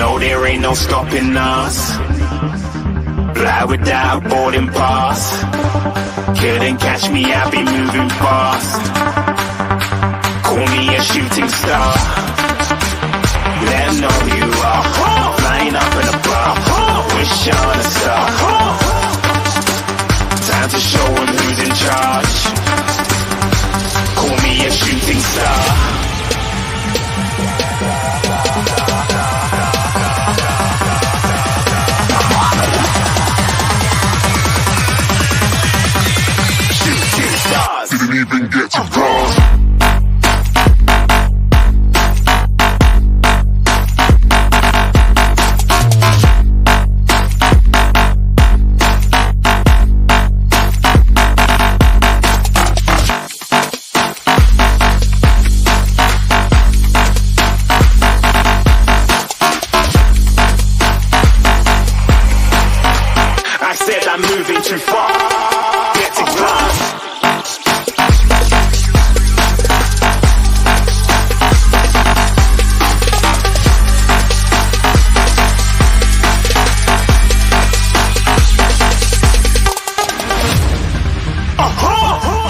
No, there ain't no stopping us. Fly without boarding pass. Couldn't catch me, I be moving fast. Call me a shooting star. Let 'em know who you are. Flying up in a bar. Wish on a star. Time to show 'em who's in charge. Call me a shooting star. Shooting stars. Didn't even get to cross. Too far, get to glass.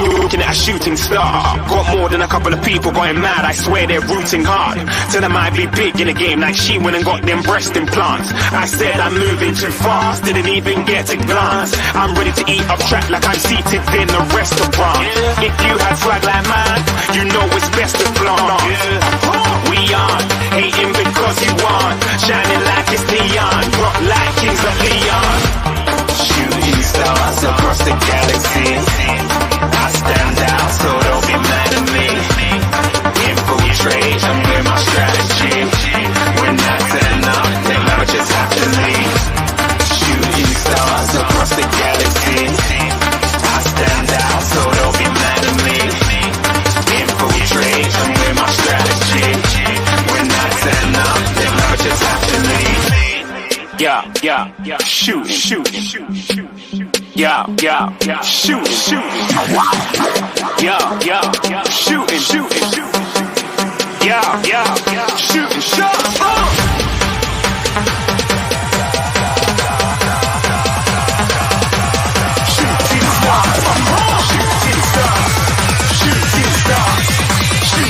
You're looking at a shooting star. Got more than a couple of people going mad, I swear they're rooting hard. Tell them I'd be big in the game like she went and got them breast implants. I said I'm moving too fast, didn't even get a glance. I'm ready to eat up track like I'm seated in a restaurant. If you had swag like mine, you know it's best to flaunt. We aren't hating because you aren't shining like it's neon, rock like kings of Leon. Shooting stars across the galaxy. I stand out, so don't be mad at me. Infiltrate, I'm with my strategy. When I turn up, then I just have to leave. Shooting stars across the galaxy. I stand out, so don't be mad at me. Infiltrate, I'm with my strategy. When I turn up, then I just have to leave. Yeah, shoot, yeah, shoot, yeah, shooting, yeah, shooting, shot.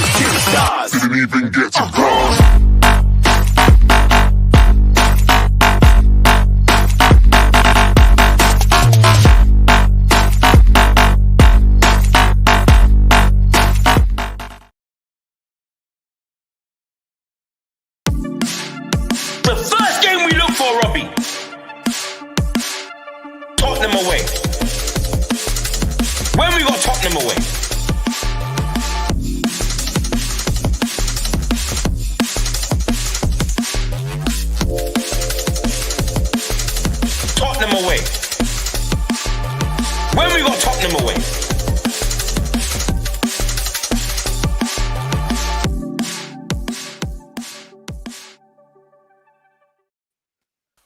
Shooting stars. Didn't even get to cross. The first game we look for, Robbie. Tottenham away. When we got Tottenham away? Tottenham away. When we got Tottenham away?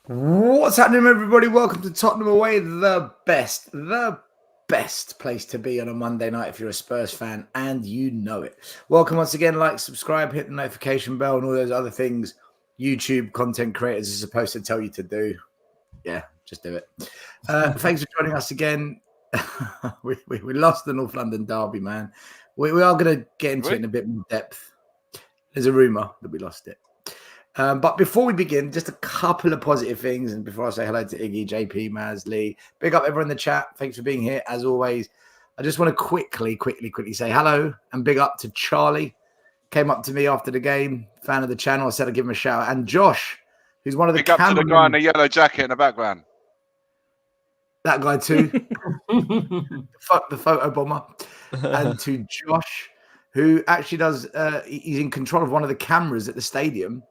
What's happening, everybody? Welcome to Tottenham Away, the best place to be on a Monday night if you're a Spurs fan, and you know it. Welcome once again. Like, subscribe, hit the notification bell, and all those other things YouTube content creators are supposed to tell you to do. Yeah, just do it. Thanks for joining us again. we lost the North London derby, man. We are going to get into it in a bit more depth. There's a rumour that we lost it. But before we begin, just a couple of positive things. And before I say hello to Iggy, JP, Maz, Lee, big up everyone in the chat. Thanks for being here. As always, I just want to quickly say hello and big up to Charlie. Came up to me after the game, fan of the channel. I said I'd give him a shout out. And Josh, who's one of the big up to the guy in the yellow jacket in the background. That guy too. the photo bomber. And to Josh, who actually does, he's in control of one of the cameras at the stadium.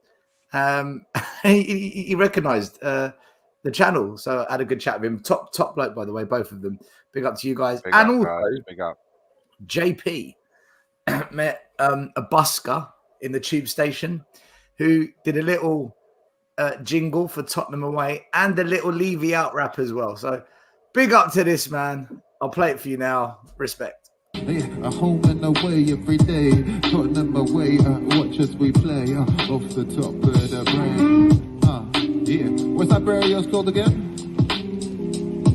He recognised the channel, so I had a good chat with him. Top bloke, by the way, both of them. Big up to you guys. Big up. JP met a busker in the tube station who did a little jingle for Tottenham away and a little Levy out rap as well. So big up to this man. I'll play it for you now. Respect. A home and away every day, Tottenham away, watch as we play, off the top of the brain. Yeah. What's that Mauricios called again?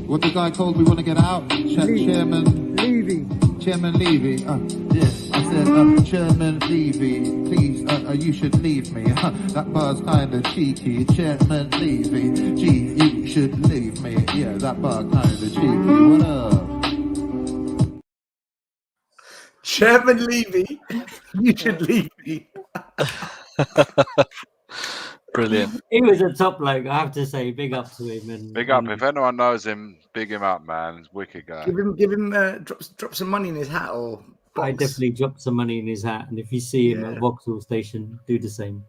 What's the guy called? We want to get out. Chairman Levy. Chairman Levy. Yeah. I said, Chairman Levy, please, you should leave me. That bar's kind of cheeky. Chairman Levy, gee, you should leave me. Yeah, that bar kind of cheeky. What up? Chairman Levy, you should leave me. Brilliant. He was a top bloke, I have to say. Big up to him. And Big up. If anyone knows him, big him up, man. He's a wicked guy. Give him, drop some money in his hat or box. I definitely dropped some money in his hat, and if you see him Yeah. at Vauxhall Station, do the same.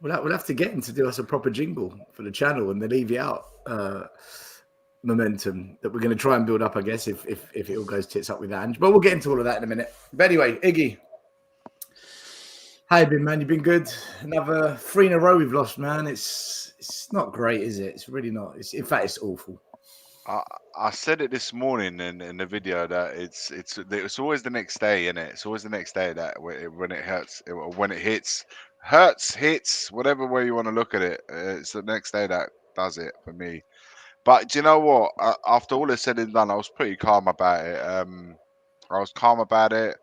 We'll have to get him to do us a proper jingle for the channel and the Leave You Out momentum that we're going to try and build up, I guess, if it all goes tits up with Ange. But we'll get into all of that in a minute. But anyway, Iggy, how you been, man? You've been good. Another 3 in a row we've lost, man. It's not great, is it? It's really not. In fact, it's awful. I said it this morning in the video that it's always the next day, isn't it? It's always the next day that when it hurts, when it hits, whatever way you want to look at it. It's the next day that does it for me. But do you know what? After all is said and done, I was pretty calm about it. I was calm about it.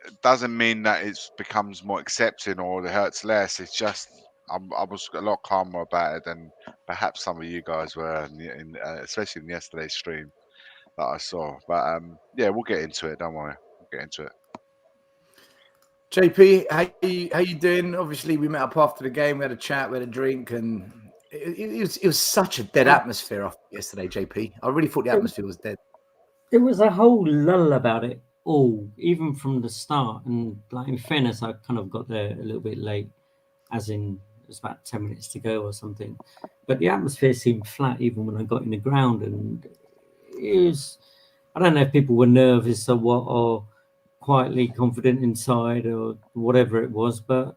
It doesn't mean that it becomes more accepting or it hurts less. It's just I was a lot calmer about it than perhaps some of you guys were, especially in yesterday's stream that I saw. But yeah, we'll get into it. Don't worry, we'll get into it. JP, how you doing? Obviously, we met up after the game. We had a chat, we had a drink, and it was such a dead atmosphere after yesterday, JP. I really thought the atmosphere was dead. There was a whole lull about it all, even from the start. And like in fairness, I kind of got there a little bit late, as in it was about 10 minutes to go or something. But the atmosphere seemed flat even when I got in the ground, and it was. I don't know if people were nervous or what, or quietly confident inside or whatever it was, but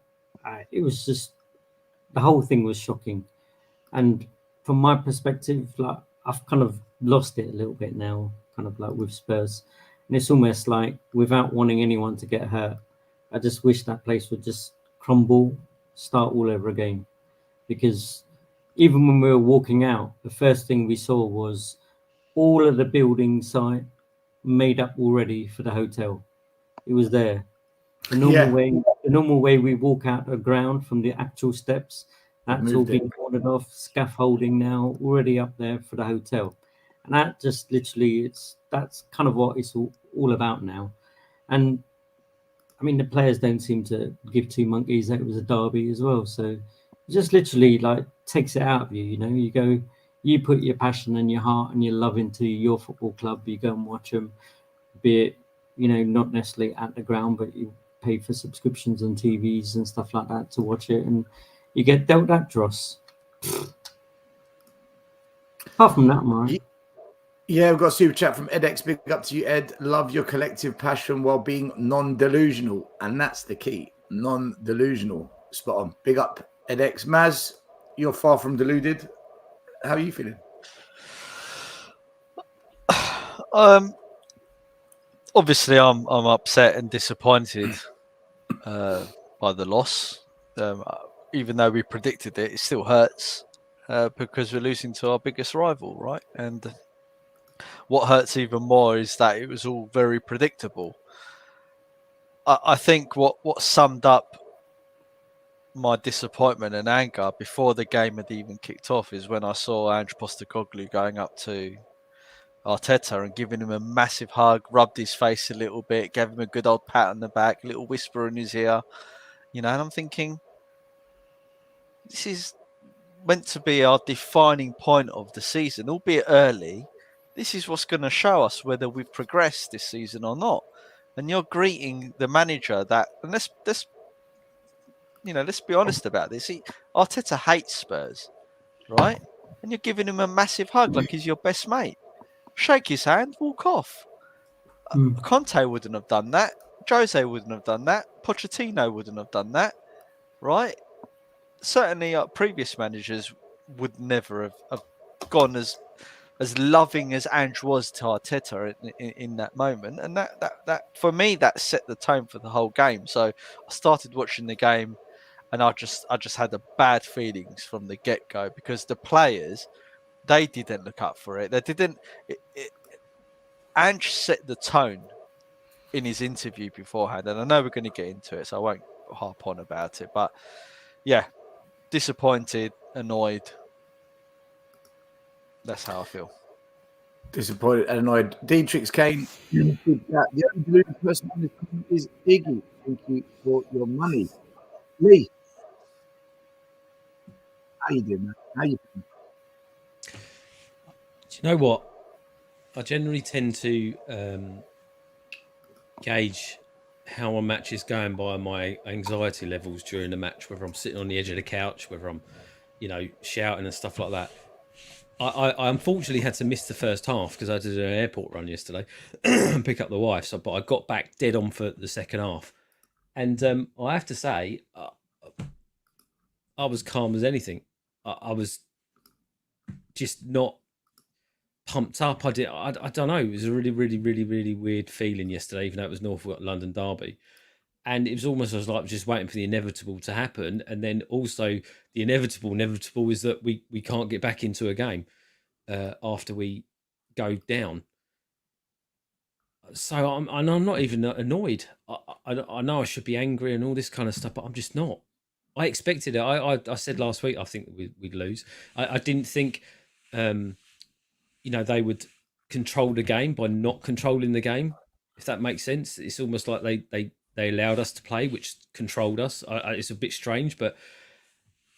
it was just the whole thing was shocking. And from my perspective, like I've kind of lost it a little bit now, kind of like with Spurs, and it's almost like without wanting anyone to get hurt, I just wish that place would just crumble, start all over again. Because even when we were walking out, the first thing we saw was all of the building site made up already for the hotel. It was there. The normal way we walk out the ground from the actual steps, that's all been cornered off, scaffolding now already up there for the hotel. And that just literally, that's kind of what it's all about now. And I mean, the players don't seem to give two monkeys that it was a derby as well. So it just literally like takes it out of you, you know. You go, you put your passion and your heart and your love into your football club, you go and watch them, be it, you know, not necessarily at the ground, but you pay for subscriptions on TVs and stuff like that to watch it, and you get dealt that dross. Apart from that, I'm all right. Yeah, we've got a super chat from EdX. Big up to you, Ed. Love your collective passion while being non-delusional. And that's the key. Non-delusional. Spot on. Big up, EdX. Maz, you're far from deluded. How are you feeling? Obviously, I'm upset and disappointed by the loss. Even though we predicted it, it still hurts because we're losing to our biggest rival, right? And what hurts even more is that it was all very predictable. I think what summed up my disappointment and anger before the game had even kicked off is when I saw Ange Postecoglou going up to Arteta and giving him a massive hug, rubbed his face a little bit, gave him a good old pat on the back, a little whisper in his ear, you know, and I'm thinking, this is meant to be our defining point of the season, albeit early. This is what's going to show us whether we've progressed this season or not. And you're greeting the manager that, and let's be honest about this. Arteta hates Spurs, right? And you're giving him a massive hug like he's your best mate. Shake his hand, walk off. Conte wouldn't have done that. Jose wouldn't have done that. Pochettino wouldn't have done that, right? Certainly, previous managers would never have gone as loving as Ange was to Arteta in that moment, and that for me that set the tone for the whole game. So I started watching the game and I just had the bad feelings from the get go because the players, they didn't look up for it. They didn't. Ange set the tone in his interview beforehand, and I know we're going to get into it, so I won't harp on about it. But yeah, disappointed, annoyed. That's how I feel. Disappointed and annoyed. Dietrich's Kane. The only blue person on this team is Iggy. Thank you for your money. Lee, how you doing, man? How you doing? Do you know what? I generally tend to gauge how a match is going by my anxiety levels during the match, whether I'm sitting on the edge of the couch, whether I'm, shouting and stuff like that. I unfortunately had to miss the first half because I did an airport run yesterday and pick up the wife. But I got back dead on for the second half. And I have to say, I was calm as anything. I was just not pumped up. I don't know. It was a really, really, really, really weird feeling yesterday, even though it was North London derby. And it was almost as like just waiting for the inevitable to happen. And then also the inevitable is that we can't get back into a game after we go down. So I'm not even annoyed. I know I should be angry and all this kind of stuff, but I'm just not. I expected it. I said last week I think we'd lose. I didn't think they would control the game by not controlling the game, if that makes sense. It's almost like they allowed us to play, which controlled us. It's a bit strange, but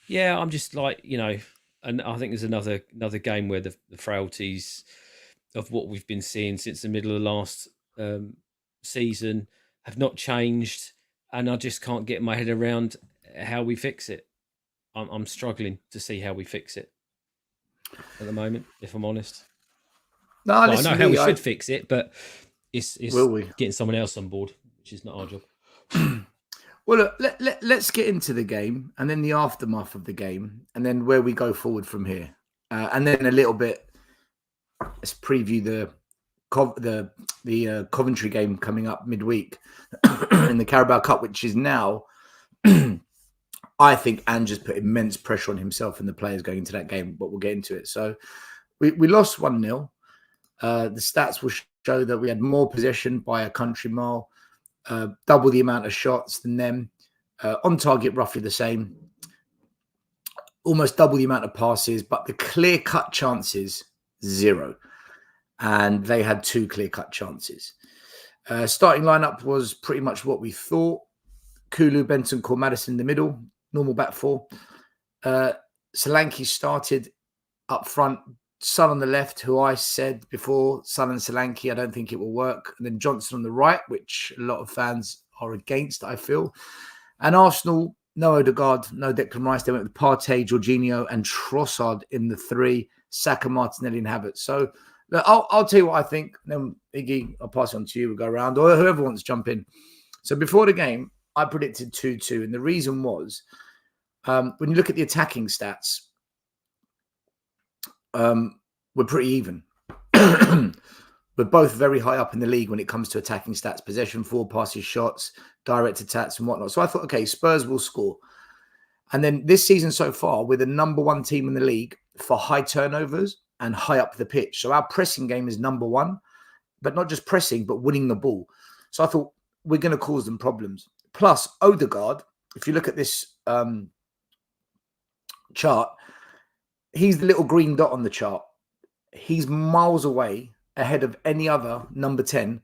yeah, I'm just like, and I think there's another game where the frailties of what we've been seeing since the middle of last season have not changed, and I just can't get my head around how we fix it. I'm struggling to see how we fix it at the moment, if I'm honest. No, I know how we should fix it, but it's getting someone else on board, which is not our job. Well, look, let's get into the game and then the aftermath of the game and then where we go forward from here. And then a little bit, let's preview the Coventry game coming up midweek in the Carabao Cup, which is now, I think Ange has put immense pressure on himself and the players going into that game, but we'll get into it. So we lost 1-0. The stats will show that we had more possession by a country mile, double the amount of shots than them, on target roughly the same, almost double the amount of passes, but the clear-cut chances, 0. And they had 2 clear-cut chances. Starting lineup was pretty much what we thought. Kulu, Benton, Madison in the middle, normal back 4. Solanke started up front, Son on the left, who I said before, Son and Solanke, I don't think it will work. And then Johnson on the right, which a lot of fans are against, I feel. And Arsenal, no Odegaard, no Declan Rice. They went with Partey, Jorginho and Trossard in the 3, Saka, Martinelli and Havertz. So look, I'll tell you what I think. Then, Iggy, I'll pass it on to you. We'll go around, or whoever wants to jump in. So before the game, I predicted 2-2. And the reason was, when you look at the attacking stats, we're pretty even. We're both very high up in the league when it comes to attacking stats, possession, 4 passes, shots, direct attacks and whatnot. So I thought, okay, Spurs will score. And then this season so far, we're the number 1 team in the league for high turnovers and high up the pitch. So our pressing game is number 1, but not just pressing, but winning the ball. So I thought we're going to cause them problems. Plus Odegaard, if you look at this chart, he's the little green dot on the chart. He's miles away ahead of any other number 10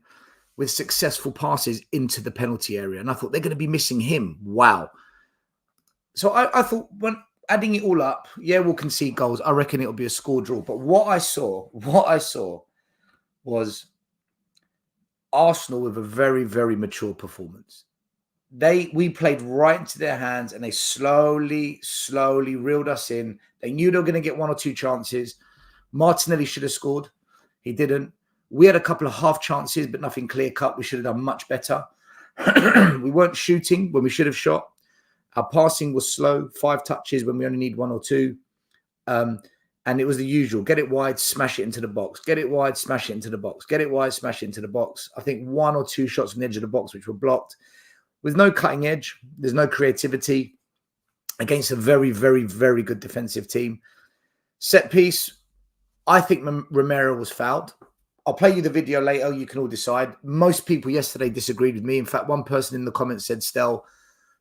with successful passes into the penalty area. And I thought they're going to be missing him. Wow. So I thought when adding it all up, yeah, we'll concede goals. I reckon it'll be a score draw. But what I saw was Arsenal with a very, very mature performance. We played right into their hands and they slowly reeled us in. They knew they were going to get 1 or 2 chances. Martinelli should have scored. He didn't. We had a couple of half chances, but nothing clear cut. We should have done much better. We weren't shooting when we should have shot. Our passing was slow, 5 touches when we only need 1 or 2. And it was the usual. Get it wide, smash it into the box. Get it wide, smash it into the box. Get it wide, smash it into the box. I think 1 or 2 shots from the edge of the box, which were blocked. With no cutting edge, there's no creativity. against a very, very, very good defensive team. Set piece, I think Romero was fouled. I'll play you the video later. You can all decide. Most people yesterday disagreed with me. In fact, one person in the comments said, Stel,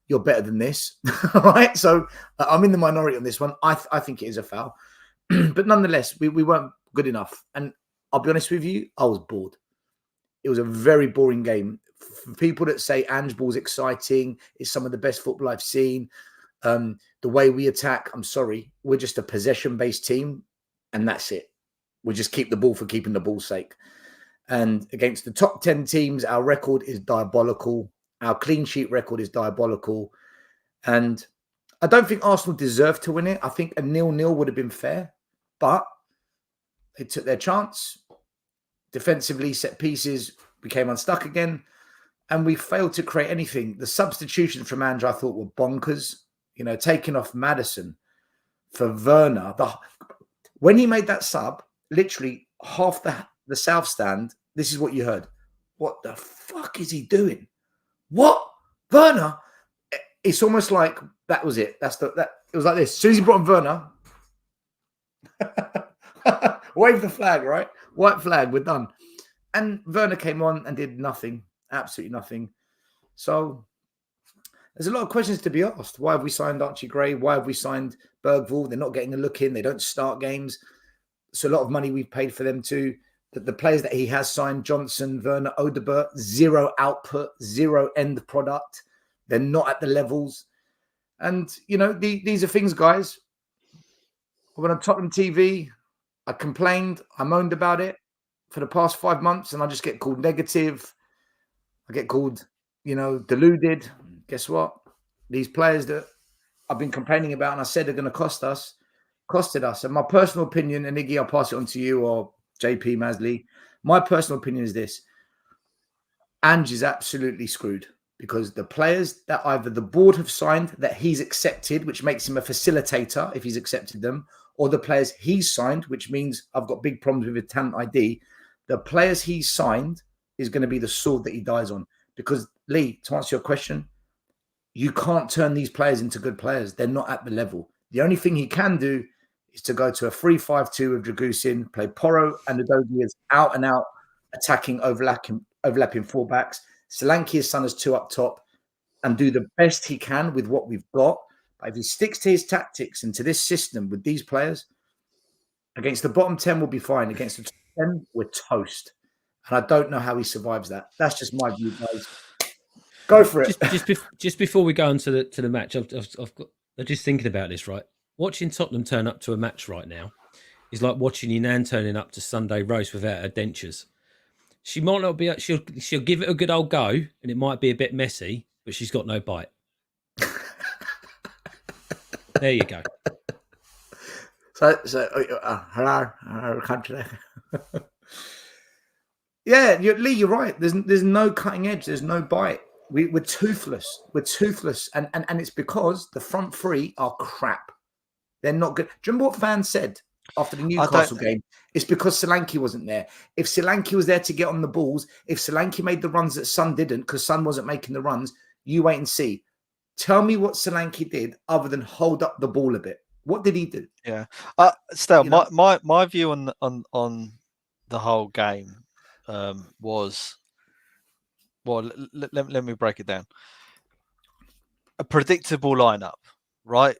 you're better than this. All right. So I'm in the minority on this one. I think it is a foul. But nonetheless, we weren't good enough. And I'll be honest with you, I was bored. It was a very boring game. For people that say Ange Ball's exciting, it's some of the best football I've seen. The way we attack, I'm sorry, we're just a possession-based team, and that's it. We just keep the ball for keeping the ball's sake. And against the top 10 teams, our record is diabolical. Our clean sheet record is diabolical. And I don't think Arsenal deserved to win it. I think a 0-0 would have been fair, but they took their chance. Defensively, set pieces became unstuck again, and we failed to create anything. The substitutions from Ange, I thought, were bonkers. You know, taking off Maddison for Werner. When he made that sub, literally half the south stand, this is what you heard. What the fuck is he doing? What? Werner? It's almost like that was it. It was like this. As soon as he brought on Werner, wave the flag, right? White flag, we're done. And Werner came on and did nothing. Absolutely nothing. So there's a lot of questions to be asked. Why have we signed Archie Gray? Why have we signed Bergvall? They're not getting a look in. They don't start games. So a lot of money we've paid for them too. The players that he has signed, Johnson, Werner, Odebert, zero output, zero end product. They're not at the levels. And, you know, these are things, guys. When on Tottenham TV, I complained. I moaned about it for the past 5 months, and I just get called negative. I get called, you know, deluded. Guess what? These players that I've been complaining about and I said are going to costed us. And my personal opinion, and Iggy, I'll pass it on to you or JP Masley. My personal opinion is this. Ange is absolutely screwed because the players that either the board have signed that he's accepted, which makes him a facilitator if he's accepted them, or the players he's signed, which means I've got big problems with his talent ID. The players he's signed is going to be the sword that he dies on. Because, Lee, to answer your question, you can't turn these players into good players. They're not at the level. The only thing he can do is to go to a 3-5-2 with Dragusin, play Porro and Udogie as out and out, attacking, overlapping fullbacks. Solanke's son as two up top and do the best he can with what we've got. But if he sticks to his tactics and to this system with these players, against the bottom 10, we'll be fine. Against the top 10, we're toast. And I don't know how he survives that. That's just my view, guys. Go for it. Just before we go on to the match, I'm just thinking about this, right? Watching Tottenham turn up to a match right now is like watching your nan turning up to Sunday roast without her dentures. She might not be. She'll give it a good old go, and it might be a bit messy, but she's got no bite. There you go. Hello, country. Yeah, Lee, you're right. There's no cutting edge. There's no bite. We're toothless. We're toothless, and it's because the front three are crap. They're not good. Do you remember what fans said after the Newcastle game? It's because Solanke wasn't there. If Solanke was there to get on the balls, if Solanke made the runs that Son didn't, because Son wasn't making the runs, you wait and see. Tell me what Solanke did other than hold up the ball a bit. What did he do? Yeah. Still, my view on the whole game was, well, let me break it down. A predictable lineup, right?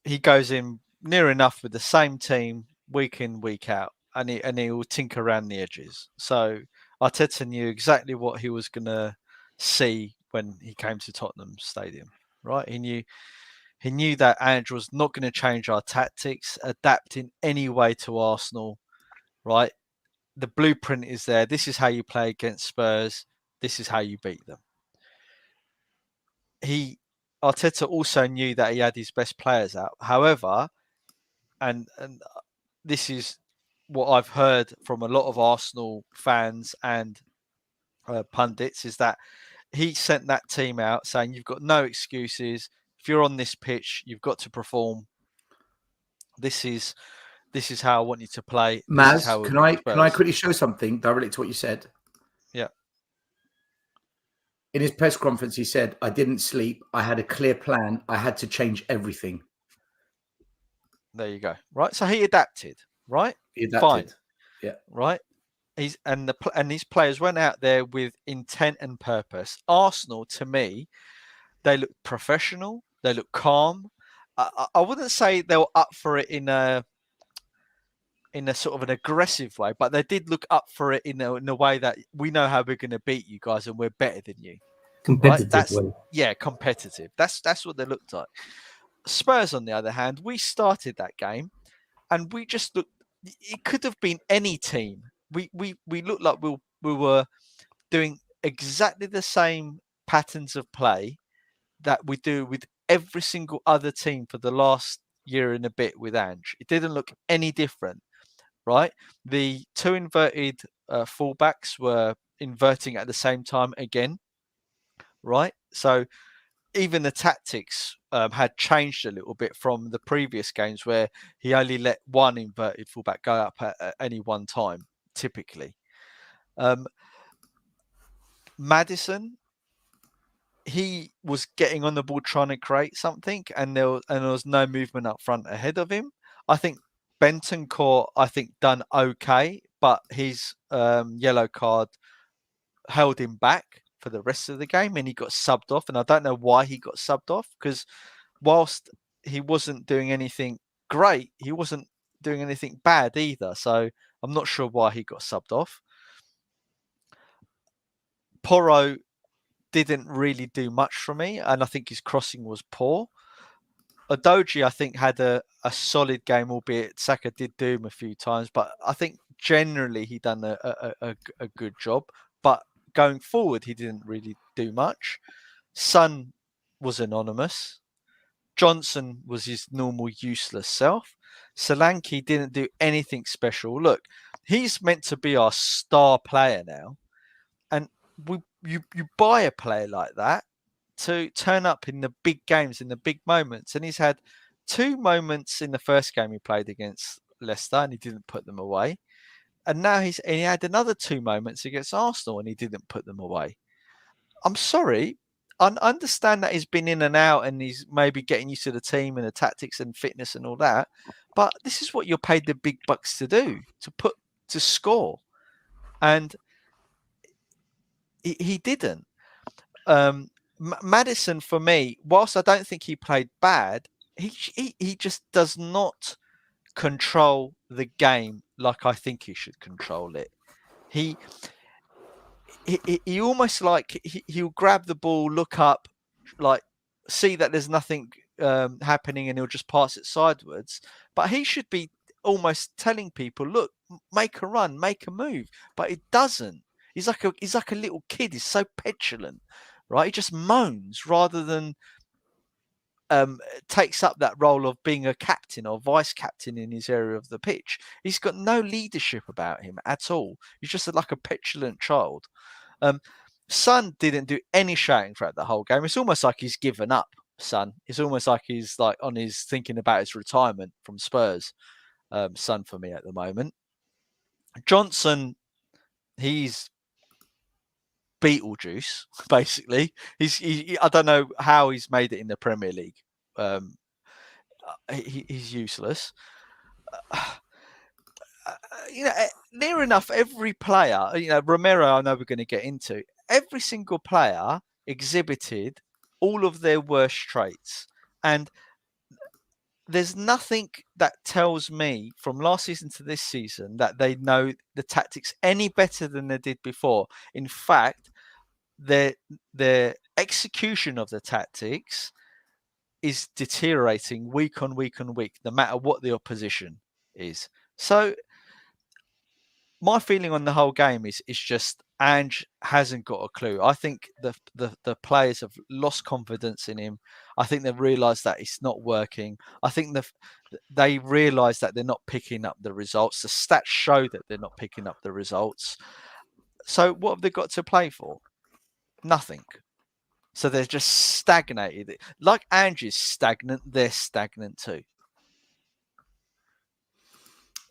He goes in near enough with the same team week in, week out, and he will tinker around the edges. So Arteta knew exactly what he was going to see when he came to Tottenham Stadium, right? He knew that Ange was not going to change our tactics, adapt in any way to Arsenal, right? The blueprint is there. This is how you play against Spurs. This is how you beat them. Arteta also knew that he had his best players out. However, and this is what I've heard from a lot of Arsenal fans and pundits, is that he sent that team out saying, you've got no excuses. If you're on this pitch, you've got to perform. This is how I want you to play. Maz, can I quickly show something directly to what you said? Yeah. In his press conference, he said, "I didn't sleep. I had a clear plan. I had to change everything." There you go. Right. So he adapted. Right. He adapted. Fine. Yeah. Right. And these players went out there with intent and purpose. Arsenal, to me, they look professional. They look calm. I wouldn't say they were up for it in a sort of an aggressive way, but they did look up for it in a way that we know how we're going to beat you guys and we're better than you. Competitive right? way. Yeah, competitive. That's what they looked like. Spurs, on the other hand, we started that game and we just looked. It could have been any team. We looked like we were doing exactly the same patterns of play that we do with every single other team for the last year and a bit with Ange. It didn't look any different, right? The two inverted fullbacks were inverting at the same time again, right? So even the tactics had changed a little bit from the previous games where he only let one inverted fullback go up at any one time, typically. Maddison, he was getting on the ball trying to create something, and there was no movement up front ahead of him. I think Bentancur, done okay, but his yellow card held him back for the rest of the game, and he got subbed off. And I don't know why he got subbed off, because whilst he wasn't doing anything great, he wasn't doing anything bad either. So I'm not sure why he got subbed off. Porro didn't really do much for me, and I think his crossing was poor. Odoji, I think, had a solid game, albeit Saka did do him a few times, but I think generally he done a good job. But going forward, he didn't really do much. Son was anonymous. Johnson was his normal useless self. Solanke didn't do anything special. Look, he's meant to be our star player now, and you buy a player like that to turn up in the big games, in the big moments. And he's had 2 moments in the first game he played against Leicester and he didn't put them away. And now he had another 2 moments against Arsenal and he didn't put them away. I'm sorry. I understand that he's been in and out and he's maybe getting used to the team and the tactics and fitness and all that. But this is what you're paid the big bucks to do, to score. And he didn't. Maddison, for me, whilst I don't think he played bad, he just does not control the game like I think he should control it. He almost like he'll grab the ball, look up, like see that there's nothing happening, and he'll just pass it sideways. But he should be almost telling people, look, make a run, make a move. But it doesn't. He's like a little kid. He's so petulant, right? He just moans rather than takes up that role of being a captain or vice captain in his area of the pitch. He's got no leadership about him at all. He's just like a petulant child. Son didn't do any shouting throughout the whole game. It's almost like he's given up. Son, it's almost like he's like on his thinking about his retirement from Spurs. Son for me at the moment. Johnson, he's Beetlejuice, basically. I don't know how he's made it in the Premier League. He's useless. Near enough every player, Romero, I know we're going to get into, every single player exhibited all of their worst traits. And there's nothing that tells me from last season to this season that they know the tactics any better than they did before. In fact, their execution of the tactics is deteriorating week on week on week, no matter what the opposition is. So my feeling on the whole game is just Ange hasn't got a clue. I think the players have lost confidence in him. I think they've realised that it's not working. I think they realise that they're not picking up the results. The stats show that they're not picking up the results. So what have they got to play for? Nothing. So they're just stagnated. Like Ange is stagnant, they're stagnant too.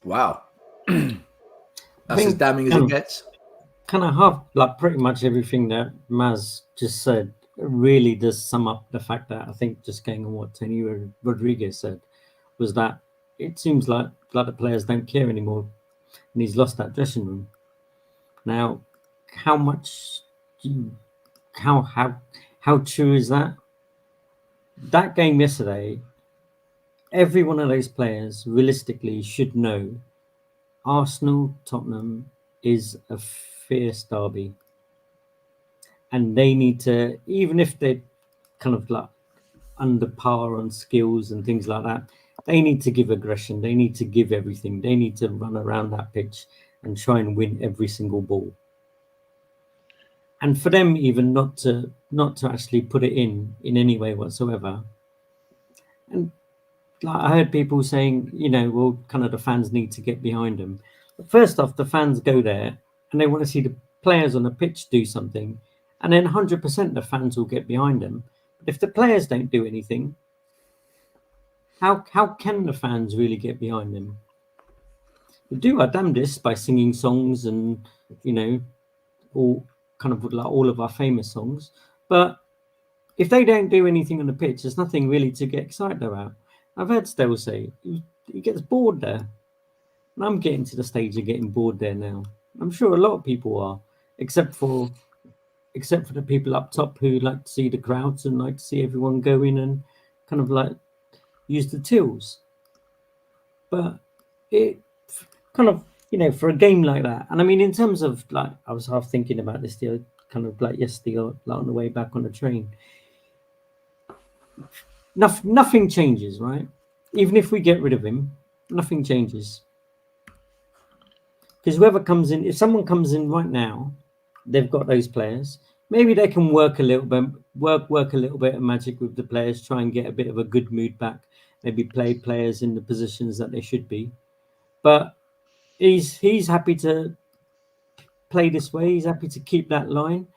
Wow. That's as damning as it gets. kind of half like pretty much everything that Maz just said really does sum up the fact that I think just going on what Tony Rodriguez said was that it seems like the players don't care anymore, and he's lost that dressing room. Now, how much do you, how true is that? That game yesterday, every one of those players realistically should know Arsenal Tottenham is a fierce derby, and they need to, even if they're kind of like under par on skills and things like that, they need to give aggression, they need to give everything, they need to run around that pitch and try and win every single ball. And for them even not to actually put it in any way whatsoever. And like I heard people saying, well, kind of the fans need to get behind them. But first off, the fans go there and they want to see the players on the pitch do something, and then 100% the fans will get behind them. But if the players don't do anything, how can the fans really get behind them? We do our damnedest by singing songs and all kind of like all of our famous songs, but if they don't do anything on the pitch, there's nothing really to get excited about. I've heard Stell say he gets bored there, and I'm getting to the stage of getting bored there now. I'm sure a lot of people are, except for the people up top who like to see the crowds and like to see everyone go in and kind of like use the tills. But it kind of, for a game like that, and I mean, in terms of like, I was half thinking about this the other, kind of like yesterday like on the way back on the train. Nothing changes, right? Even if we get rid of him, nothing changes. Because whoever comes in, if someone comes in right now, they've got those players. Maybe they can work a little bit of magic with the players, try and get a bit of a good mood back. Maybe play players in the positions that they should be. But he's happy to play this way. He's happy to keep that line.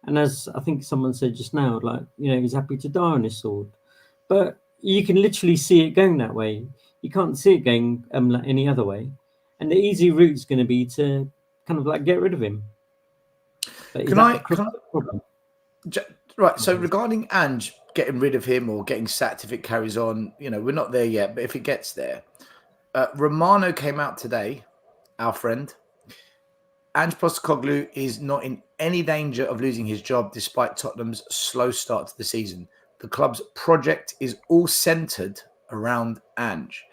And as I think someone said just now, like, he's happy to die on his sword. But you can literally see it going that way. You can't see it going like any other way. And the easy route is going to be to kind of like get rid of him. Right. So regarding Ange getting rid of him or getting sacked if it carries on, we're not there yet. But if it gets there, Romano came out today, our friend. Ange Postecoglou is not in any danger of losing his job despite Tottenham's slow start to the season. The club's project is all centred around Ange.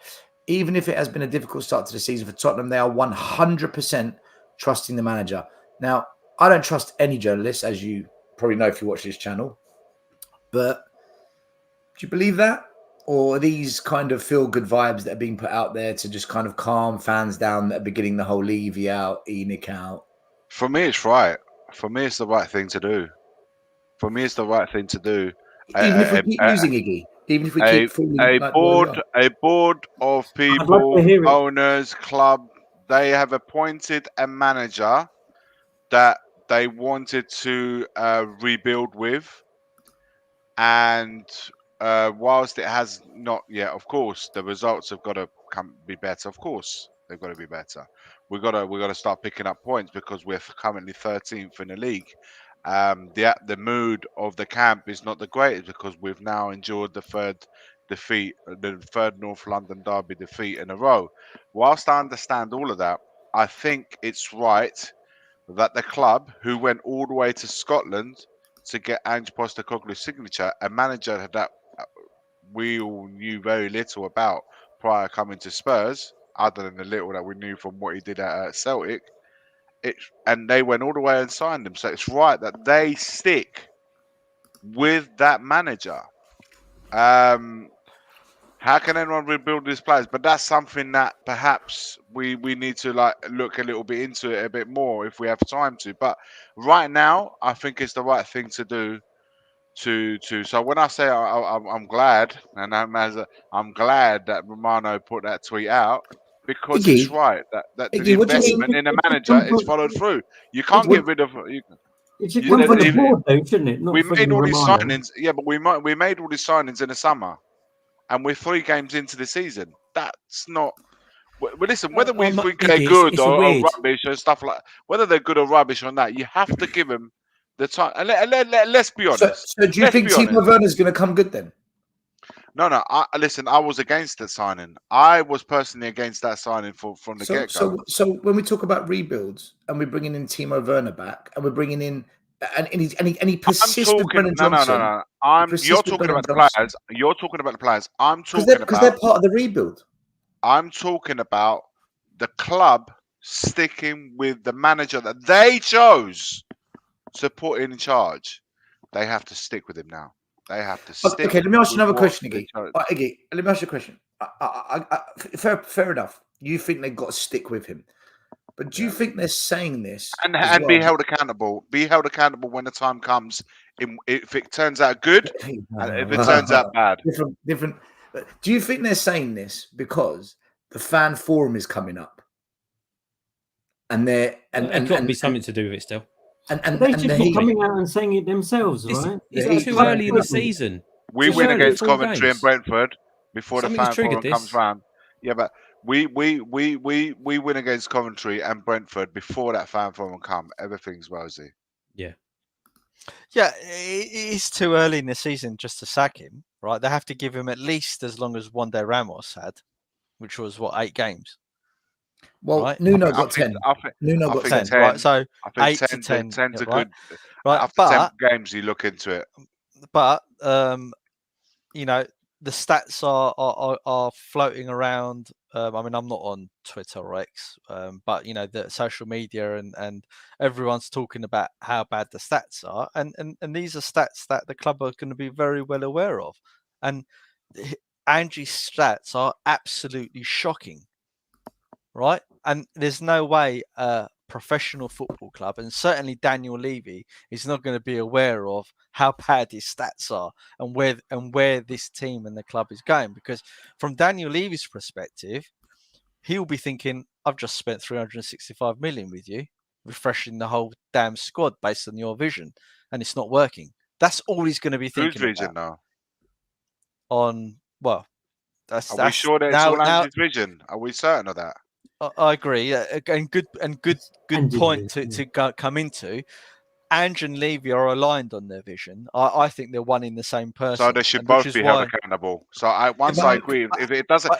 Even if it has been a difficult start to the season for Tottenham, they are 100% trusting the manager. Now, I don't trust any journalists, as you probably know if you watch this channel. But do you believe that? Or are these kind of feel-good vibes that are being put out there to just kind of calm fans down that are beginning the whole Levy out, Enoch out? For me, it's right. For me, it's the right thing to do. Even if we keep using Iggy, even if we keep falling a board of people, owners, club, they have appointed a manager that they wanted to rebuild with, and whilst it has not yet, of course, the results have got to be better. Of course, they've got to be better. We've got to start picking up points because we're currently 13th in the league. The mood of the camp is not the greatest because we've now endured the third North London derby defeat in a row. Whilst I understand all of that, I think it's right that the club, who went all the way to Scotland to get Ange Postecoglou's signature, a manager that we all knew very little about prior coming to Spurs, other than the little that we knew from what he did at Celtic, and they went all the way and signed him. So it's right that they stick with that manager. How can anyone rebuild these players? But that's something that perhaps we need to like look a little bit into it a bit more if we have time to. But right now, I think it's the right thing to do. So when I say I'm glad, and I'm glad that Romano put that tweet out because Iggy, it's right that Iggy, the investment in the manager is followed through. You can't get rid of. It should come from the board, though, shouldn't it? Not we made all these Romano. signings, yeah, but we made all these signings in the summer, and we're 3 games into the season. That's not. Well, listen, whether we I'm- think they're Iggy, good it's a or weird. rubbish and stuff like, whether they're good or rubbish on that, you have to give them the time. And let's be honest. So do you Let's think be honest. Timo Werner's going to come good then? No. Listen. I was against that signing. I was personally against that signing from the get go. So when we talk about rebuilds and we're bringing in Timo Werner back and we're bringing in and he persists with Brennan Johnson. You're talking about the players. You're talking about the players. I'm because talking they're about. part of the rebuild. I'm talking about the club sticking with the manager that they chose to put in charge. They have to stick with him now. They have to stick. Okay, let me ask you another with question, what Iggy. they chose. Iggy, let me ask you a question. Fair enough. You think they've got to stick with him, but do you think they're saying this And as be well? held accountable. Be held accountable when the time comes. If it turns out good, and if it turns out bad. Different. Do you think they're saying this because the fan forum is coming up, and they're It's got to be something to do with it still. and They and should the be heat? coming out and saying it themselves, It's, right? it's too early in the season. We It's win only against 4 Coventry and games. Brentford before the Something's fan triggered forum comes this. round. Yeah, but we win against Coventry and Brentford before that fan forum come. Everything's rosy. Yeah. Yeah, it is too early in the season just to sack him, right? They have to give him at least as long as One Day Ramos had, which was 8 games. Well, right? Nuno got 10. Nuno got 10. 10, right? So I think 8 to 10. 10's a right? good. Right, After but 10 games, you look into it. But you know, the stats are floating around. I mean, I'm not on Twitter or X, but you know, the social media and everyone's talking about how bad the stats are, and these are stats that the club are going to be very well aware of, and Angie's stats are absolutely shocking, right? And there's no way a professional football club, and certainly Daniel Levy, is not going to be aware of how bad his stats are and where this team and the club is going. Because from Daniel Levy's perspective, he'll be thinking, I've just spent 365 million with you, refreshing the whole damn squad based on your vision, and it's not working. That's all he's going to be thinking Whose vision about. now? That's Are we sure that it's all Angie's vision? Are we certain of that? I agree, and good point to come into. Ange and Levy are aligned on their vision. I think they're one in the same person. So they should both be held accountable. So I agree. If it doesn't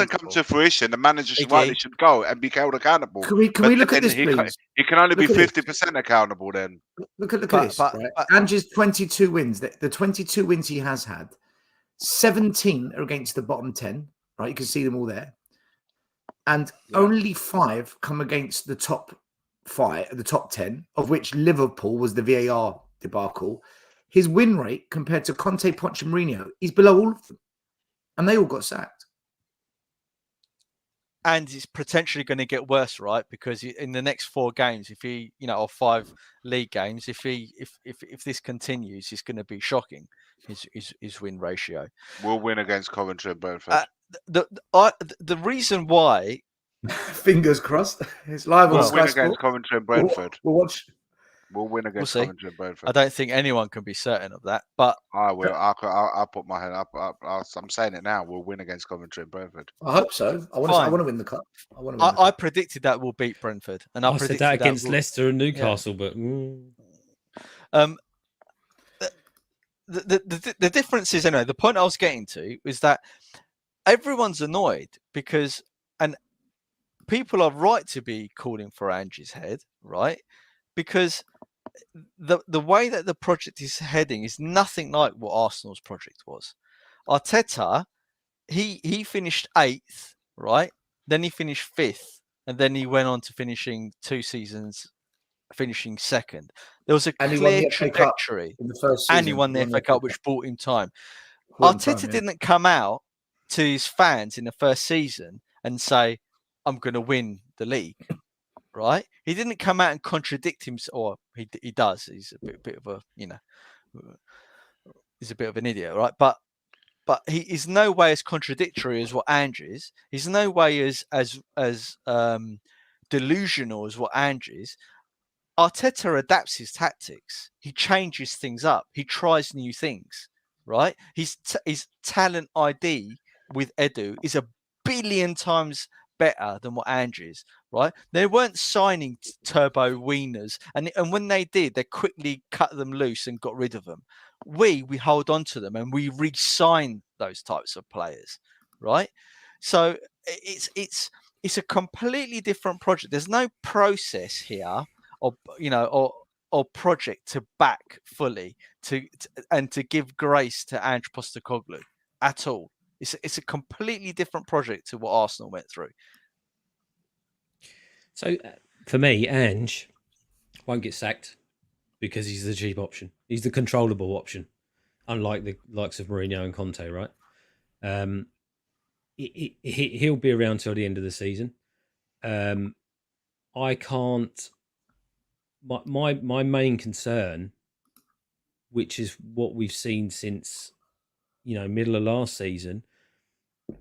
come to fruition, the manager should go and be held accountable. Can we look at this, please? He can only be 50% accountable then. Look at this. Right? Ange's 22 wins. The 22 wins he has had, 17 are against the bottom 10. Right, you can see them all there, and only 5 come against the top 5, the top 10, of which Liverpool was the VAR debacle. His win rate compared to Conte, Poch, and Mourinho, he's below all of them, and they all got sacked. And it's potentially going to get worse, right? Because in the next 4 games, if he, or 5 league games, if this continues, it's going to be shocking. His win ratio. We'll win against Coventry and Brentford. The reason why, fingers crossed, it's live on Sky Sport. We'll win against Coventry and Brentford. We'll watch. We'll win against Coventry and Brentford. I don't think anyone can be certain of that, but I will. I'll put my head up. I'm saying it now. We'll win against Coventry and Brentford. I hope so. I want to win the cup. I predicted that we'll beat Brentford, and I predicted said that against Leicester and Newcastle, but. The difference is, anyway, the point I was getting to is that everyone's annoyed because, and people are right to be calling for Angie's head, right? Because the way that the project is heading is nothing like what Arsenal's project was. Arteta, he finished 8th, right? Then he finished 5th, and then he went on to finishing 2 seasons, finishing 2nd. There was a clear trajectory, and he won the FA Cup, which bought him time. Arteta didn't come out to his fans in the first season and say, I'm going to win the league, right? He didn't come out and contradict himself, or he does. He's a bit of a, he's a bit of an idiot, right? But he is no way as contradictory as what Ange is. He's no way as delusional as what Ange is. Arteta adapts his tactics. He changes things up. He tries new things, right? His talent ID with Edu is a billion times better than what Ange is, right? They weren't signing turbo wieners, and when they did, they quickly cut them loose and got rid of them. We hold on to them and we re-sign those types of players, right? So it's a completely different project. There's no process here, or project to back fully and to give grace to Ange Postecoglou at all. It's a completely different project to what Arsenal went through. So for me, Ange won't get sacked because he's the cheap option. He's the controllable option, unlike the likes of Mourinho and Conte, right? He'll be around till the end of the season. I can't. My main concern, which is what we've seen since middle of last season,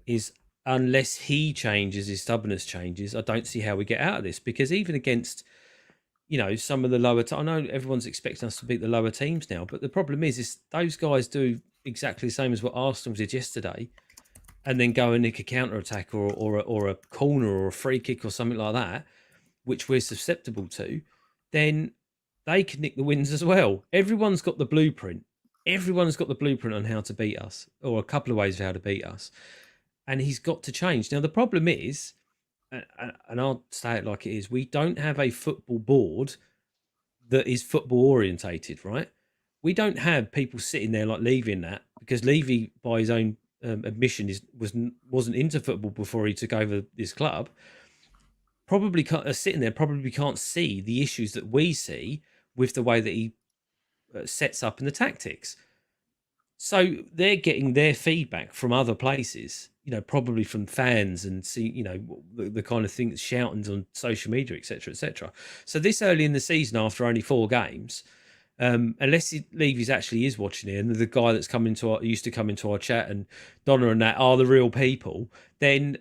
is unless he changes, his stubbornness changes, I don't see how we get out of this. Because even against some of the lower I know everyone's expecting us to beat the lower teams now, but the problem is those guys do exactly the same as what Arsenal did yesterday, and then go and nick a counter attack or a corner or a free kick or something like that, which we're susceptible to. Then they can nick the wins as well. Everyone's got the blueprint. Everyone's got the blueprint on how to beat us, or a couple of ways of how to beat us. And he's got to change. Now, the problem is, and I'll say it like it is, we don't have a football board that is football orientated, right? We don't have people sitting there like Levy in that, because Levy, by his own admission, wasn't into football before he took over this club. Probably sitting there probably can't see the issues that we see with the way that he sets up in the tactics. So they're getting their feedback from other places, probably from fans, and see, the kind of things, shoutings on social media, etc., etc. So this early in the season, after only 4 games, unless Levy's actually is watching it, and the guy that's used to come into our chat, and Donna and that are the real people, then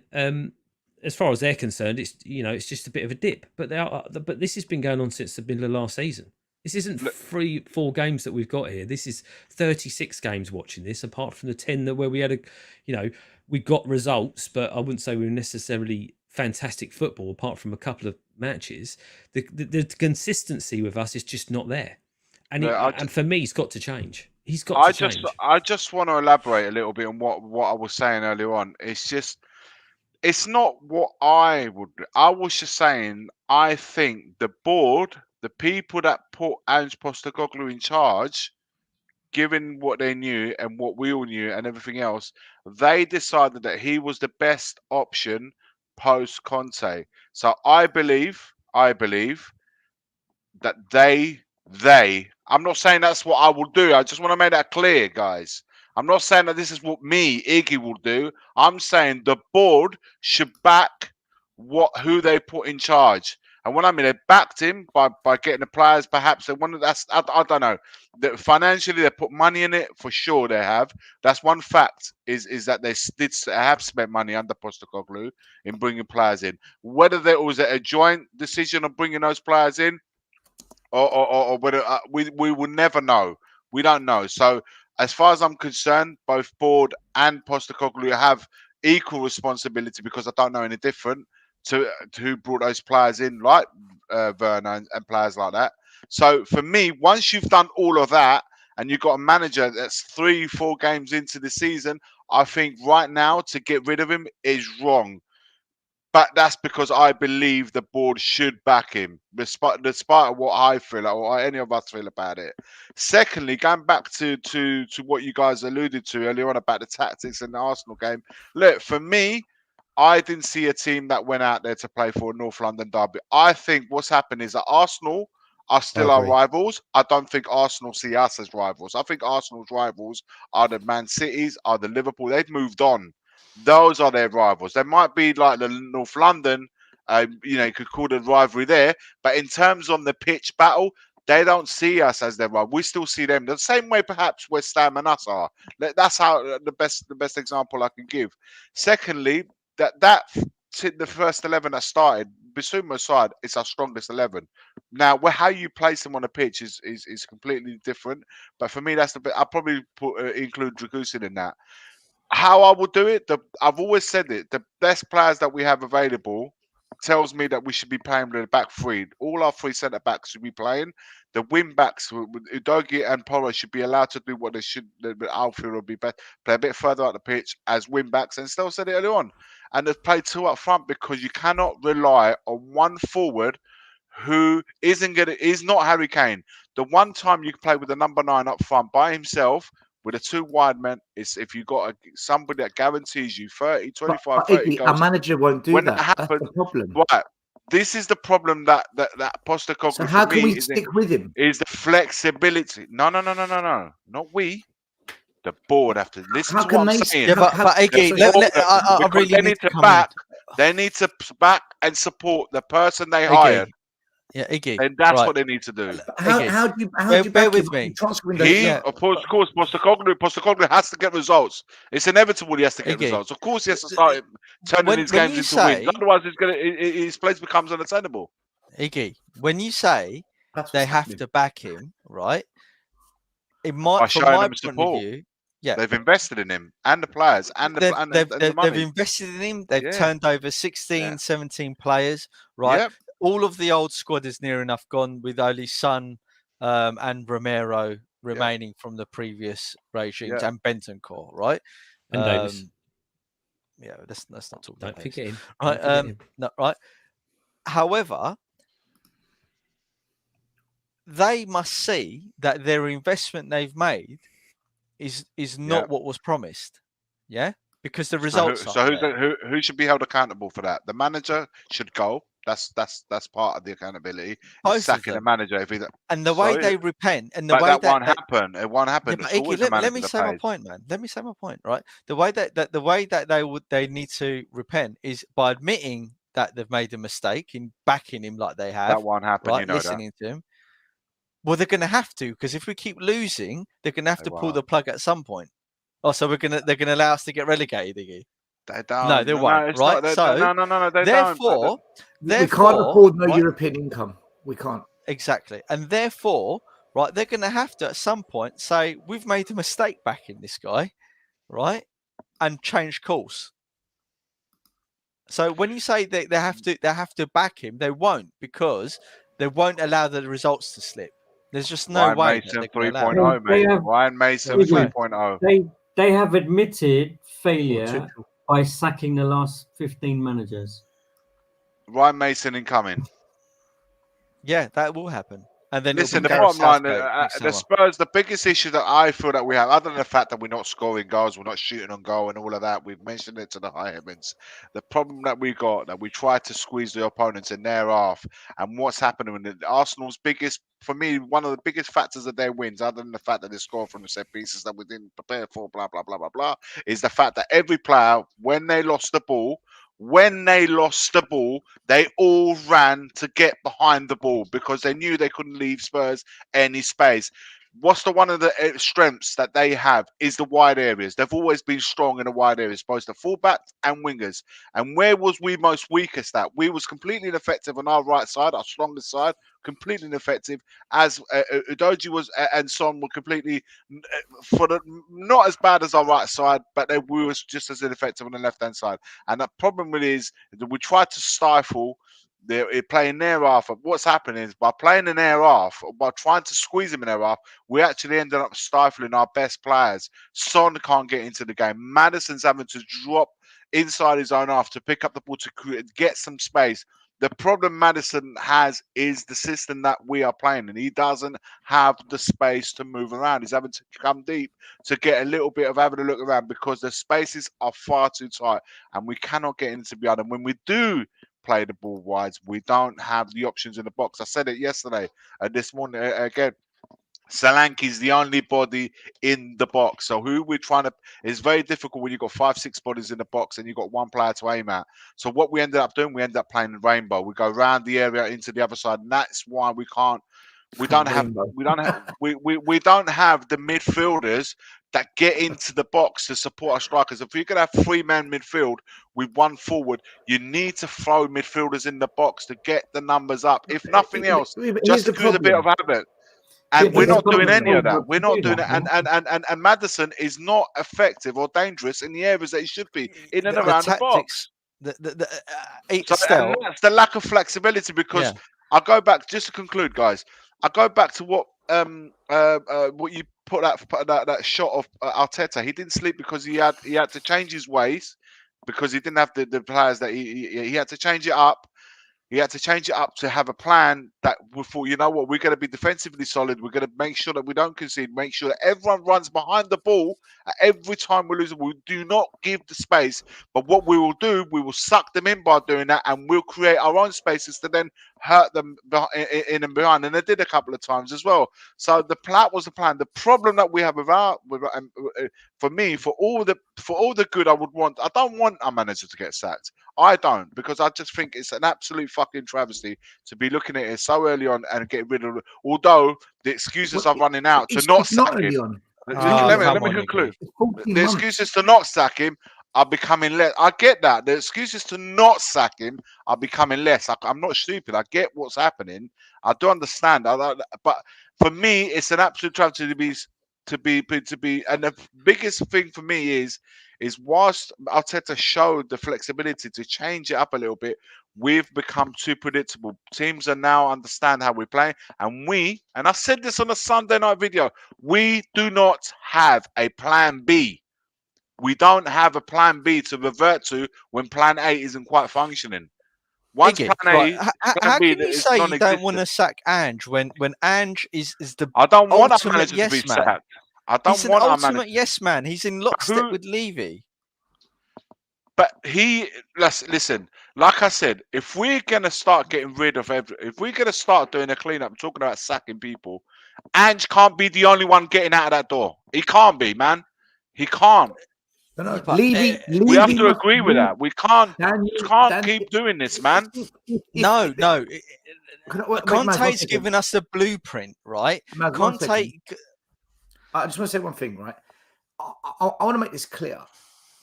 as far as they're concerned, it's it's just a bit of a dip. But but this has been going on since the middle of last season. This isn't 3-4 games that we've got here. This is 36 games watching this, apart from the 10 where we had we got results, but I wouldn't say we were necessarily fantastic football, apart from a couple of matches. The consistency with us is just not there. And and for me, he's got to change. He's got to change. I just want to elaborate a little bit on what I was saying earlier on. It's not what I would do. I was just saying, I think the board, the people that put Ange Postecoglou in charge, given what they knew and what we all knew and everything else, they decided that he was the best option post Conte. So I believe that I'm not saying that's what I will do. I just want to make that clear, guys. I'm not saying that this is what me, Iggy, will do. I'm saying the board should back who they put in charge. And what I mean, they backed him by getting the players. Perhaps they wanted. I don't know. Financially, they put money in it for sure. They have. That's one fact. Is that they have spent money under Postecoglou in bringing players in. Whether there was a joint decision of bringing those players in, or whether we will never know. We don't know. So, as far as I'm concerned, both board and Postecoglou have equal responsibility, because I don't know any different to who brought those players in, like Werner and players like that. So for me, once you've done all of that and you've got a manager that's 3-4 games into the season, I think right now to get rid of him is wrong. But that's because I believe the board should back him, despite of what I feel or any of us feel about it. Secondly, going back to what you guys alluded to earlier on about the tactics in the Arsenal game. Look, for me, I didn't see a team that went out there to play for a North London derby. I think what's happened is that Arsenal are still our rivals. I don't think Arsenal see us as rivals. I think Arsenal's rivals are the Man Cities, are the Liverpool. They've moved on. Those are their rivals. They might be like the North London, you could call the rivalry there. But in terms on the pitch battle, they don't see us as their rival. We still see them the same way perhaps West Ham and us are. That's how the best example I can give. Secondly, the first 11 that started, Bissouma aside, it's our strongest 11. Now, how you place them on the pitch is completely different. But for me, that's the bit. I'll probably include Dragusin in that. how I will do it, I've always said it. The best players that we have available tells me that we should be playing with the back three. All our three centre backs should be playing. The wing backs, Udogie and Poro, should be allowed to do what they should. The outfield will be better, play a bit further out the pitch as wing backs. And still said it earlier on. And they've played two up front because you cannot rely on one forward who is not Harry Kane. The one time you can play with the number 9 up front by himself with the two wide men is if you got somebody that guarantees you 30, 25, but 30 Iggy, goals. a manager won't do When that. it happens, That's the problem. right? This is the problem that Postecoglou So how for can me we stick with him? is the flexibility. No, not we. The board have to listen How to can what I'm they? saying. Yeah, but Iggy, I Because really they need need to to come back. in. They need to back and support the person they Iggy. hired, Yeah, Iggy. and that's right. what they need to do. How do you Bear back with him? me. The transfer window. Of course, Postecoglou has to get results. It's inevitable he has to get Iggy. results. Of course, he has to start turning his games into wins. Otherwise, his place becomes unattainable. Iggy, when you say they have to back him, right? From my point of view, yeah, they've invested in him and the players and the money. They've invested in him. They've turned over 16, 17 players, right? Yep. All of the old squad is near enough gone with only Son and Romero remaining from the previous regimes and Bentancur, right? And Davis. Yeah, let's not talk Don't about forget Davis. him. Right? No, right. However, they must see that their investment they've made is not what was promised. Yeah, because the results. Who should be held accountable for that? The manager should go. That's part of the accountability. Sacking the manager if he. And the way they repent, and the way that won't happen. It won't happen. Yeah, let me say my point, man. Let me say my point, right? The way that they need to repent is by admitting that they've made a mistake in backing him like they have. That won't happen. Right? You know Listening to him. Well, they're going to have to, because if we keep losing, they're going to have to pull the plug at some point. Oh, so they're going to allow us to get relegated, Iggy? They don't. No, they won't. Right? No. They therefore, we can't afford no European income. We can't. Exactly, and therefore, right, they're going to have to at some point say we've made a mistake backing this guy, right, and change course. So when you say that they have to back him, they won't, because they won't allow the results to slip. There's just no Ryan way. Mason 3.0, mate. Ryan Mason 3.0. They have admitted failure by sacking the last 15 managers. Ryan Mason incoming. Yeah, that will happen. And then listen, the bottom line, the Spurs, the biggest issue that I feel that we have, other than the fact that we're not scoring goals, we're not shooting on goal and all of that, we've mentioned it to the high heavens. The problem that we got, that we try to squeeze the opponents in their half, and what's happening with Arsenal's biggest, for me, one of the biggest factors of their wins, other than the fact that they score from the set pieces that we didn't prepare for, blah, blah, blah, blah, blah, is the fact that every player, when they lost the ball, they all ran to get behind the ball because they knew they couldn't leave Spurs any space. What's one of the strengths that they have is the wide areas. They've always been strong in the wide areas, both the fullbacks and wingers. And where was we most weakest at? We was completely ineffective on our right side, our strongest side, completely ineffective. As Udogie was and Son were completely not as bad as our right side, but we was just as ineffective on the left hand side. And the problem with it is that we tried to stifle. They're playing their half. What's happening is by playing in their half, by trying to squeeze them in their half, we actually ended up stifling our best players. Son can't get into the game. Maddison's having to drop inside his own half to pick up the ball to get some space. The problem Maddison has is the system that we are playing, and he doesn't have the space to move around. He's having to come deep to get a little bit of having a look around because the spaces are far too tight, and we cannot get into beyond. And when we do play the ball wide, we don't have the options in the box. I said it yesterday, this morning again. Solanke's the only body in the box. So who we're trying to, it's very difficult when you've got 5-6 bodies in the box and you've got one player to aim at. So what we ended up doing, we ended up playing the rainbow. We go around the area into the other side, and that's why we don't have the midfielders that get into the box to support our strikers. If you're going to have 3-man midfield with one forward, you need to throw midfielders in the box to get the numbers up. If nothing else, just to use a bit of habit. And Yeah, we're but not doing that's any of that. not We're to not do doing that, it. And Maddison is not effective or dangerous in the areas that he should be in and around the box. It's So, and still, that's the lack of flexibility. Because yeah. I go back just to conclude, guys. I go back to what you put that shot of Arteta. He didn't sleep because he had to change his ways because he didn't have the players that he had to change it up. He had to change it up to have a plan that we thought, you know what, we're going to be defensively solid. We're going to make sure that we don't concede, make sure that everyone runs behind the ball every time we lose. We do not give the space. But what we will do, we will suck them in by doing that, and we'll create our own spaces to then hurt them in and behind. And they did a couple of times as well. So the plan was the plan. The problem that we have for me, for all the good I would want, I don't want our manager to get sacked. I don't, because I just think it's an absolute fucking travesty to be looking at it so early on and get rid of it. Although the excuses are running out to not sack him. early on. Let me come on, conclude. It's 14 The months. excuses to not sack him are becoming less. I get that. The excuses to not sack him are becoming less. I'm not stupid. I get what's happening. I do understand. But for me, it's an absolute tragedy to be. And the biggest thing for me is whilst Arteta showed the flexibility to change it up a little bit, we've become too predictable. Teams are now understand how we play, and I said this on a Sunday night video, we do not have a plan B. We don't have a plan B to revert to when plan A isn't quite functioning. Once Iggy, plan A, right, plan how B can you is say you don't want to non-existent. sack Ange when Ange is the I don't want our ultimate manager to be yes man? sacked. I He's don't an want our ultimate manager. yes man. He's in lockstep who- with Levy. But listen, like I said, if we're gonna start getting rid of if we're gonna start doing a cleanup, I'm talking about sacking people, Ange can't be the only one getting out of that door. He can't be, man. He can't. No, But, Levy We have to must agree with leave. that. We can't Dan, keep doing this, man. no. Wait, Maz, Conte's 1 second. given us the blueprint, right? Maz, 1 Conte, second. I just want to say one thing, right? I want to make this clear.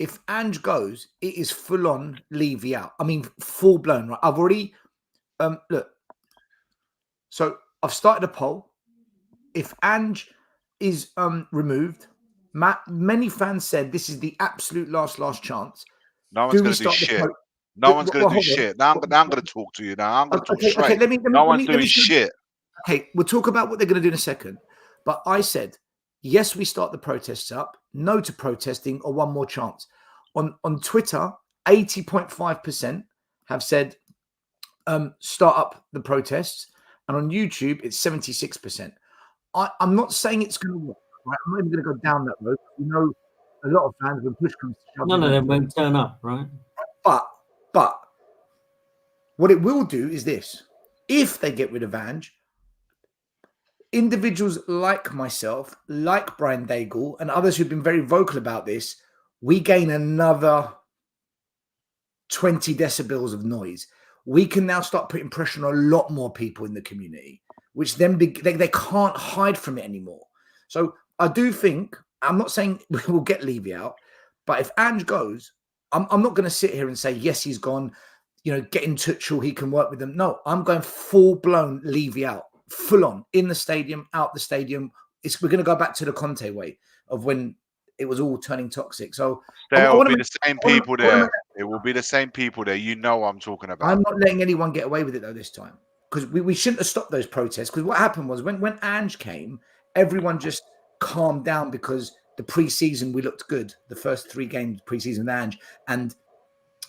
If Ange goes, it is full on Levy out. I mean, full blown, right? I've already look. So I've started a poll. If Ange is removed, many fans said this is the absolute last chance. No one's going to do shit. No one's going to do shit. Now I'm going to talk to you. Now I'm going to talk straight. Okay, no one's doing shit. Okay, we'll talk about what they're going to do in a second. But I said, yes, we start the protests up. No to protesting or one more chance. On Twitter, 80.5% have said start up the protests. And on YouTube, it's 76%. I'm not saying it's going to work. Right? I'm not even going to go down that road. You know, a lot of fans, when push comes to shove, None of them won't turn up, right? But what it will do is this. If they get rid of Ange, individuals like myself, like Brian Daigle, and others who've been very vocal about this, we gain another 20 decibels of noise. We can now start putting pressure on a lot more people in the community, which then they can't hide from it anymore. So I do think, I'm not saying we'll get Levy out, but if Ange goes, I'm not going to sit here and say, yes, he's gone, you know, get in Tuchel, he can work with them. No, I'm going full-blown Levy out, full on, in the stadium, out the stadium. We're going to go back to the Conte way of when it was all turning toxic. So there will be the same people there. It will be the same people there. You know what I'm talking about. I'm not letting anyone get away with it, though, this time. Because we shouldn't have stopped those protests. Because what happened was when Ange came, everyone just calmed down because the pre-season we looked good. The first 3 games pre-season with Ange. And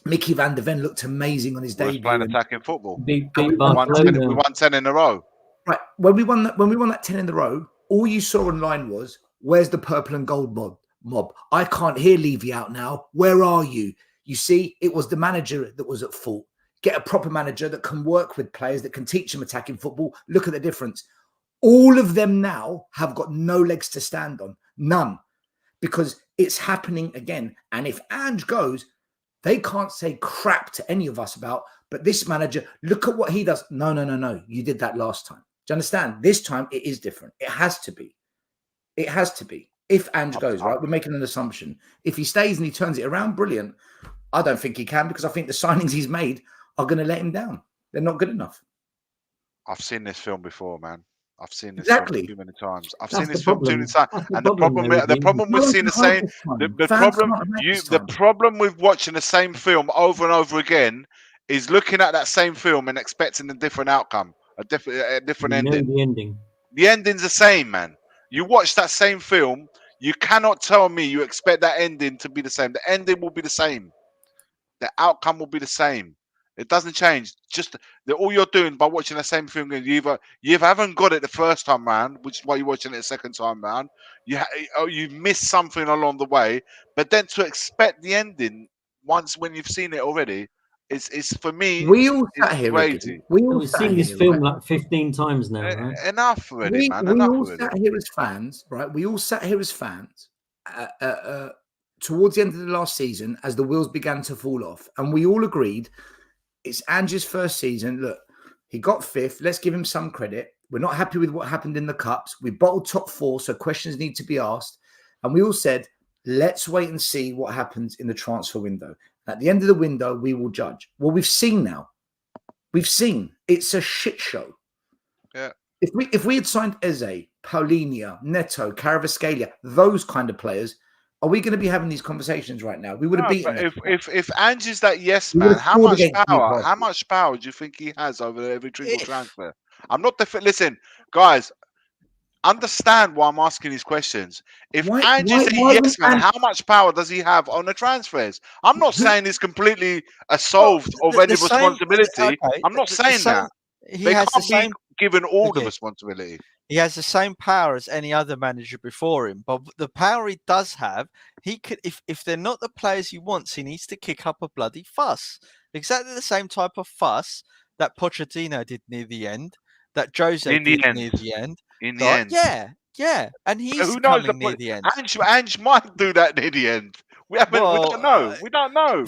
Mickey van der Ven looked amazing on his debut. Playing attacking football. We won 10 in a row. Right. When we won that 10 in a row, all you saw online was, where's the purple and gold mob? I can't hear Levy out now. Where are you? You see, it was the manager that was at fault. Get a proper manager that can work with players, that can teach them attacking football. Look at the difference. All of them now have got no legs to stand on. None. Because it's happening again. And if Ange goes, they can't say crap to any of us about, but this manager, look at what he does. No. You did that last time. Do you understand? This time it is different. It has to be. It has to be. If Ange goes, right, we're making an assumption. If he stays and he turns it around, brilliant. I don't think he can, because I think the signings he's made are going to let him down. They're not good enough. I've seen this film before, man. I've seen this film Exactly. too many times. I've That's seen the this film too problem. many times. That's And the problem though, with seeing the same, the problem with watching the same film over and over again is looking at that same film and expecting a different outcome, a different You know ending. the ending. The ending's the same, man. You watch that same film, you cannot tell me you expect that ending to be the same. The ending will be the same. The outcome will be the same. It doesn't change. Just all you're doing by watching the same film, you haven't got it the first time round, which is why you're watching it the second time round. You missed something along the way, but then to expect the ending once when you've seen it already, is for me. We all It's sat here, crazy. Ricky. We all We've sat seen this here, film right? like 15 times now, right? Enough already, man. We Enough all already. sat here as fans, right? We all sat here as fans towards the end of the last season as the wheels began to fall off. And we all agreed it's Ange's first season. Look, he got fifth. Let's give him some credit. We're not happy with what happened in the Cups. We bottled top four, so questions need to be asked. And we all said, let's wait and see what happens in the transfer window. At the end of the window, we will judge. Well, we've seen now. We've seen. It's a shit show. Yeah. If we had signed Eze, Paulinho, Neto, Caravascalia, those kind of players, are we going to be having these conversations right now? We would have beaten them. If Ange's that yes We man, would have how scored much against power? Newcastle. How much power do you think he has over every single transfer? I'm not listen, guys. Understand why I'm asking these questions. If Ange's a yes man, how much power does he have on the transfers? I'm not saying he's completely absolved of any responsibility. I'm not saying that. They can't be given all the responsibility. He has the same power as any other manager before him, but the power he does have, he could, if they're not the players he wants, he needs to kick up a bloody fuss. Exactly the same type of fuss that Pochettino did near the end, that Jose did near the end. In the end, yeah, and he's who knows coming near the end. Ange might do that near the end. We don't know. We don't know.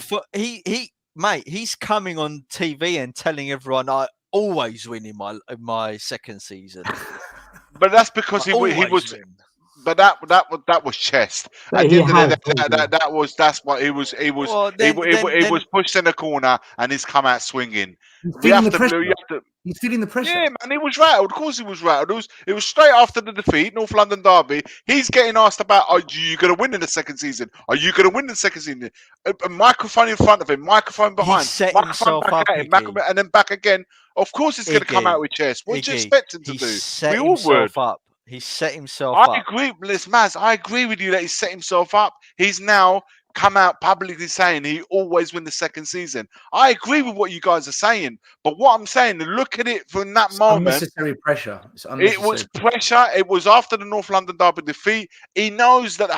Mate, he's coming on TV and telling everyone, I always win in my second season. But that's because he was. Win. But that was chest. At the end of the day, that's what he was. He was pushed in the corner and he's come out swinging. He's feeling the pressure. Yeah, man, he was rattled. Of course, he was rattled. It was straight after the defeat, North London derby. He's getting asked about, are you going to win in the second season? Are you going to win in the second season? A microphone in front of him, microphone behind, he set microphone himself up, and then back again. Of course, it's going to come out with chest. What do you expect him to do? Set himself up. He set himself up. I agree, Maz. I agree with you that he set himself up. He's now come out publicly saying he always win the second season. I agree with what you guys are saying, but what I'm saying, look at it from that moment. Unnecessary pressure. It was pressure. It was after the North London derby defeat. He knows that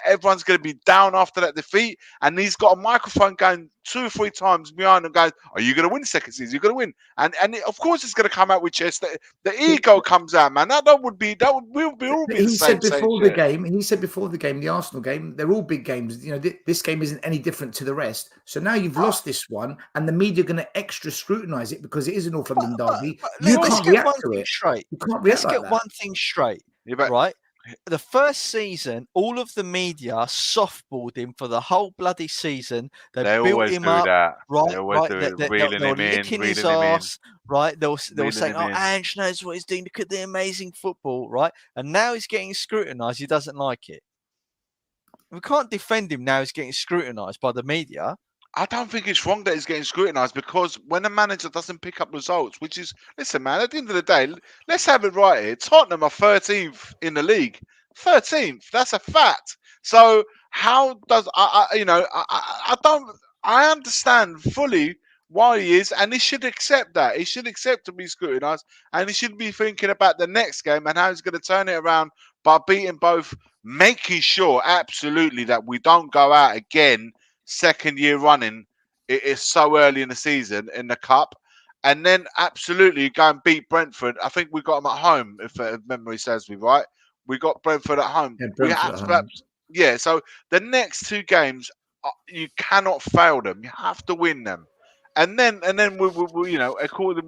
everyone's going to be down after that defeat, and he's got a microphone going 2 or 3 times behind him, guys. Are you going to win the second season? You're going to win, and of course it's going to come out with chest. The ego comes out, man. We'll be all be the same. He said before the game, the Arsenal game, they're all big games. You know, this game isn't any different to the rest. So now you've lost this one, and the media are going to extra scrutinise it because it is a North London derby. You can't react to it. You can't react like that. Let's get one thing straight, right? The first season, all of the media softballed him for the whole bloody season. They built him up, right? They were licking his ass, right? They were saying, "Oh, Ange knows what he's doing. Look at the amazing football, right?" And now he's getting scrutinised. He doesn't like it. We can't defend him now. He's getting scrutinised by the media. I don't think it's wrong that he's getting scrutinised because when a manager doesn't pick up results, which is, listen, man, at the end of the day, let's have it right here. Tottenham are 13th in the league. 13th. That's a fact. So how does, I understand fully why he is, and he should accept that. He should accept to be scrutinised, and he should be thinking about the next game and how he's going to turn it around by beating both, making sure absolutely that we don't go out again second year running. It is so early in the season in the cup, and then absolutely go and beat Brentford. I think we got them at home, if memory serves me right. We got Brentford at home. So the next 2 games, you cannot fail them. You have to win them, and then we you know, according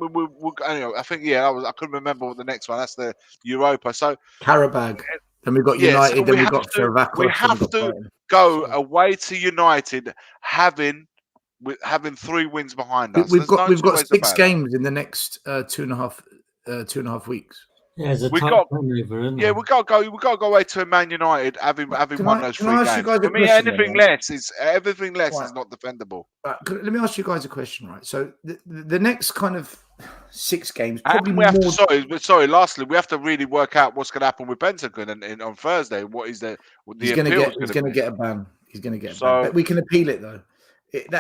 anyway, I think I couldn't remember what the next one. That's the Europa. So Karabag. Then we've got United. So then we've got Fenerbahce. We have to go away to United, having 3 wins behind us. We've got 6 games in the next 2.5 weeks. Yeah, there's a We tight got turnover, isn't yeah, there? we got to go away to Man United having Can won I those can three I ask you games. guys a For me, question? anything Then, less is right? not defendable. Right, let me ask you guys a question, right? So the next kind of 6 games, And probably we have to, more. sorry. Lastly, we have to really work out what's going to happen with Bentancur and on Thursday. What is the appeal is He's going to going to be? get a ban. He's going to get a ban, So but we can appeal it though.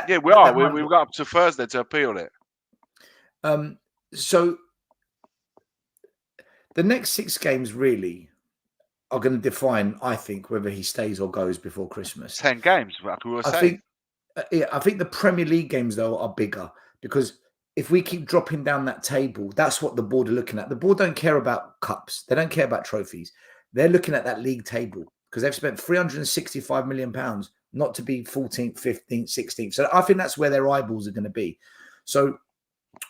yeah, we are. We've got up to Thursday to appeal it. So the next 6 games really are going to define, I think, whether he stays or goes before Christmas. 10 games, like we were I saying. think, I think the Premier League games though are bigger because if we keep dropping down that table, that's what the board are looking at. The board don't care about cups. They don't care about trophies. They're looking at that league table because they've spent £365 million not to be 14th, 15th, 16th. So I think that's where their eyeballs are going to be. So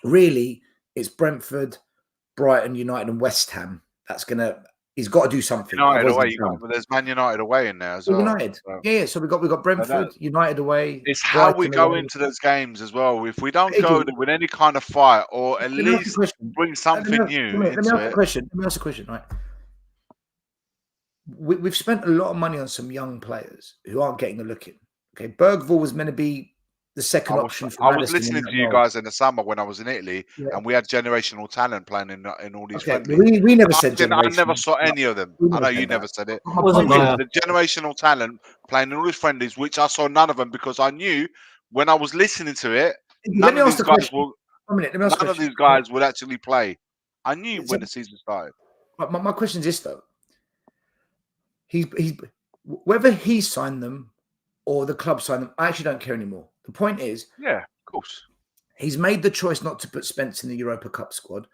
really, it's Brentford, Brighton, United, and West Ham. He's got to do something. United away, there's Man United away in there as well. United, so. yeah. So we got Brentford, United away. It's how we go away. into those games as well. If we don't go with any kind of fight, or at least bring something new into it. Let me ask a question. Right, we've spent a lot of money on some young players who aren't getting a look in. Okay, Bergvall was meant to be the second option for I Madison. was listening to you guys in the summer when I was in Italy, and we had generational talent playing in all these friendlies. We never said I never saw any of them. I know you never said it. The generational talent playing in all these friendlies, which I saw none of them because I knew when I was listening to it, none of these guys would actually play. I knew when the season started. My question is this though: he's whether he signed them or the club signed them, I actually don't care anymore. The point is, yeah, of course, he's made the choice not to put Spence in the Europa Cup squad,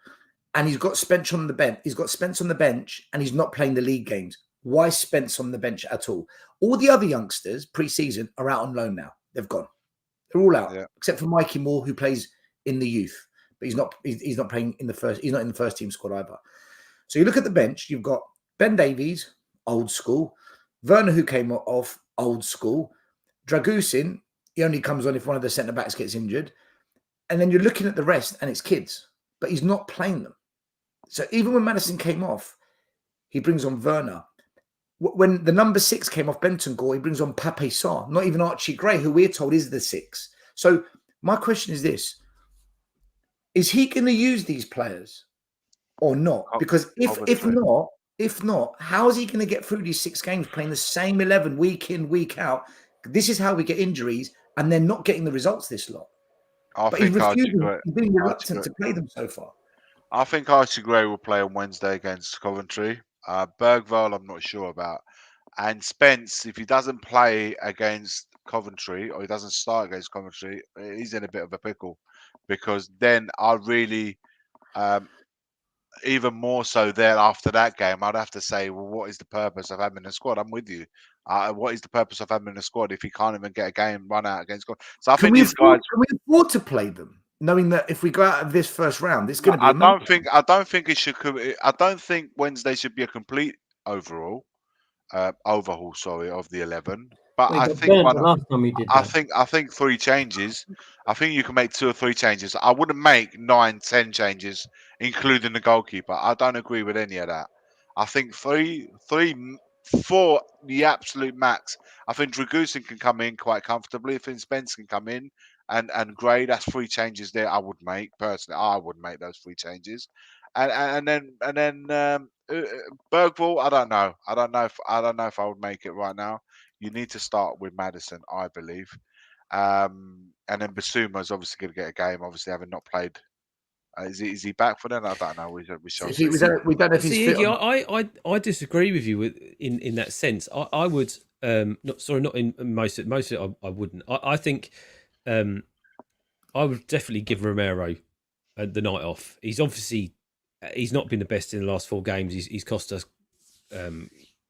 and he's got Spence on the bench. He's got Spence on the bench, and he's not playing the league games. Why Spence on the bench at all? All the other youngsters pre-season are out on loan now. They've gone. They're all out, except for Mikey Moore, who plays in the youth, but he's not playing in the first. He's not in the first team squad either. So you look at the bench. You've got Ben Davies, old school. Werner, who came off, old school. Dragusin, he only comes on if one of the centre-backs gets injured. And then you're looking at the rest, and it's kids. But he's not playing them. So even when Madison came off, he brings on Werner. When the number 6 came off Bentancur, he brings on Pape Sarr, not even Archie Gray, who we're told is the 6. So my question is this. Is he going to use these players or not? Because if not, how is he going to get through these 6 games playing the same 11 week in, week out? This is how we get injuries, and they're not getting the results this lot. He's being reluctant to play them so far. I think Archie Gray will play on Wednesday against Coventry. Bergvall, I'm not sure about. And Spence, if he doesn't play against Coventry or he doesn't start against Coventry, he's in a bit of a pickle. Because then I really... even more so there after that game, I'd have to say, well, what is the purpose of having a squad? I'm with you. What is the purpose of having a squad if he can't even get a game run out against God? So I think these guys can we afford to play them, knowing that if we go out of this first round, it's going to be. I don't think it should. I don't think Wednesday should be a complete overhaul. Overhaul, sorry, of the 11. But I think 3 changes. I think you can make 2 or 3 changes. I wouldn't make 9, 10 changes, including the goalkeeper. I don't agree with any of that. I think 3, 4, the absolute max. I think Dragusin can come in quite comfortably. I think Spence can come in and Gray. That's 3 changes there. I would make personally. I would make those 3 changes, and then Bergvall. I don't know. I don't know if I would make it right now. You need to start with Madison, I believe, and then Basuma is obviously going to get a game. Obviously, having not played. Is he back for then? I don't know. We don't know if he's fit. I disagree with you in that sense. I would not in most of it. I wouldn't. I think I would definitely give Romero the night off. He's not been the best in the last 4 games. He's cost us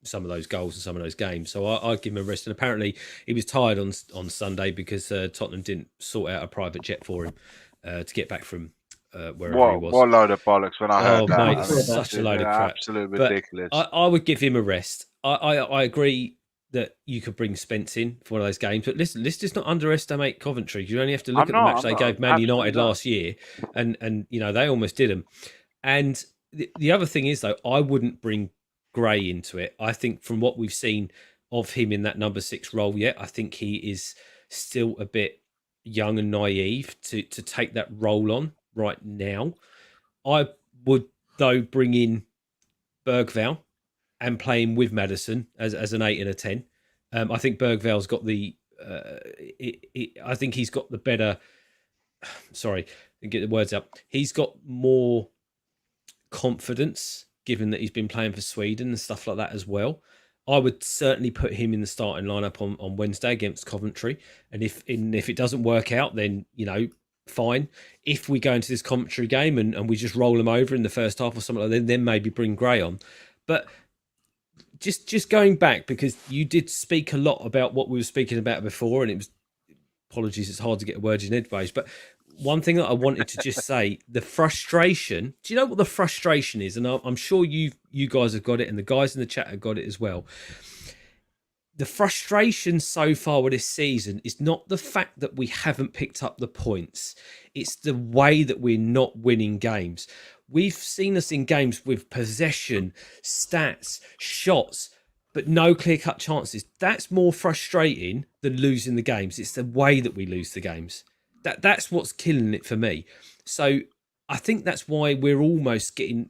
some of those goals and some of those games. So I'd give him a rest. And apparently he was tired on Sunday because Tottenham didn't sort out a private jet for him to get back from wherever he was. What a load of bollocks when I heard that. Mate, such a load of crap. Absolutely ridiculous. I would give him a rest. I agree that you could bring Spence in for one of those games, but listen, let's just not underestimate Coventry. You only have to look at the match they gave Man United last year, and you know they almost did them. And the other thing is, though, I wouldn't bring Gray into it. I think from what we've seen of him in that number 6 role yet, I think he is still a bit young and naive to take that role on right now. I would, though, bring in Bergvall and play him with Maddison as an 8 and a 10. I think Bergvall's got the... I think he's got the better... Sorry, get the words up. He's got more confidence, given that he's been playing for Sweden and stuff like that as well. I would certainly put him in the starting lineup on Wednesday against Coventry. And if it doesn't work out, then, fine. If we go into this Coventry game and we just roll them over in the first half or something like that, then maybe bring Gray on. But just going back, because you did speak a lot about what we were speaking about before, and it was, apologies, it's hard to get a word in edgeways, but one thing that I wanted to just say, the frustration. Do you know what the frustration is? And I'm sure you guys have got it, and the guys in the chat have got it as well. The frustration so far with this season is not the fact that we haven't picked up the points. It's the way that we're not winning games. We've seen us in games with possession, stats, shots, but no clear-cut chances. That's more frustrating than losing the games. It's the way that we lose the games. That's what's killing it for me. So I think that's why we're almost getting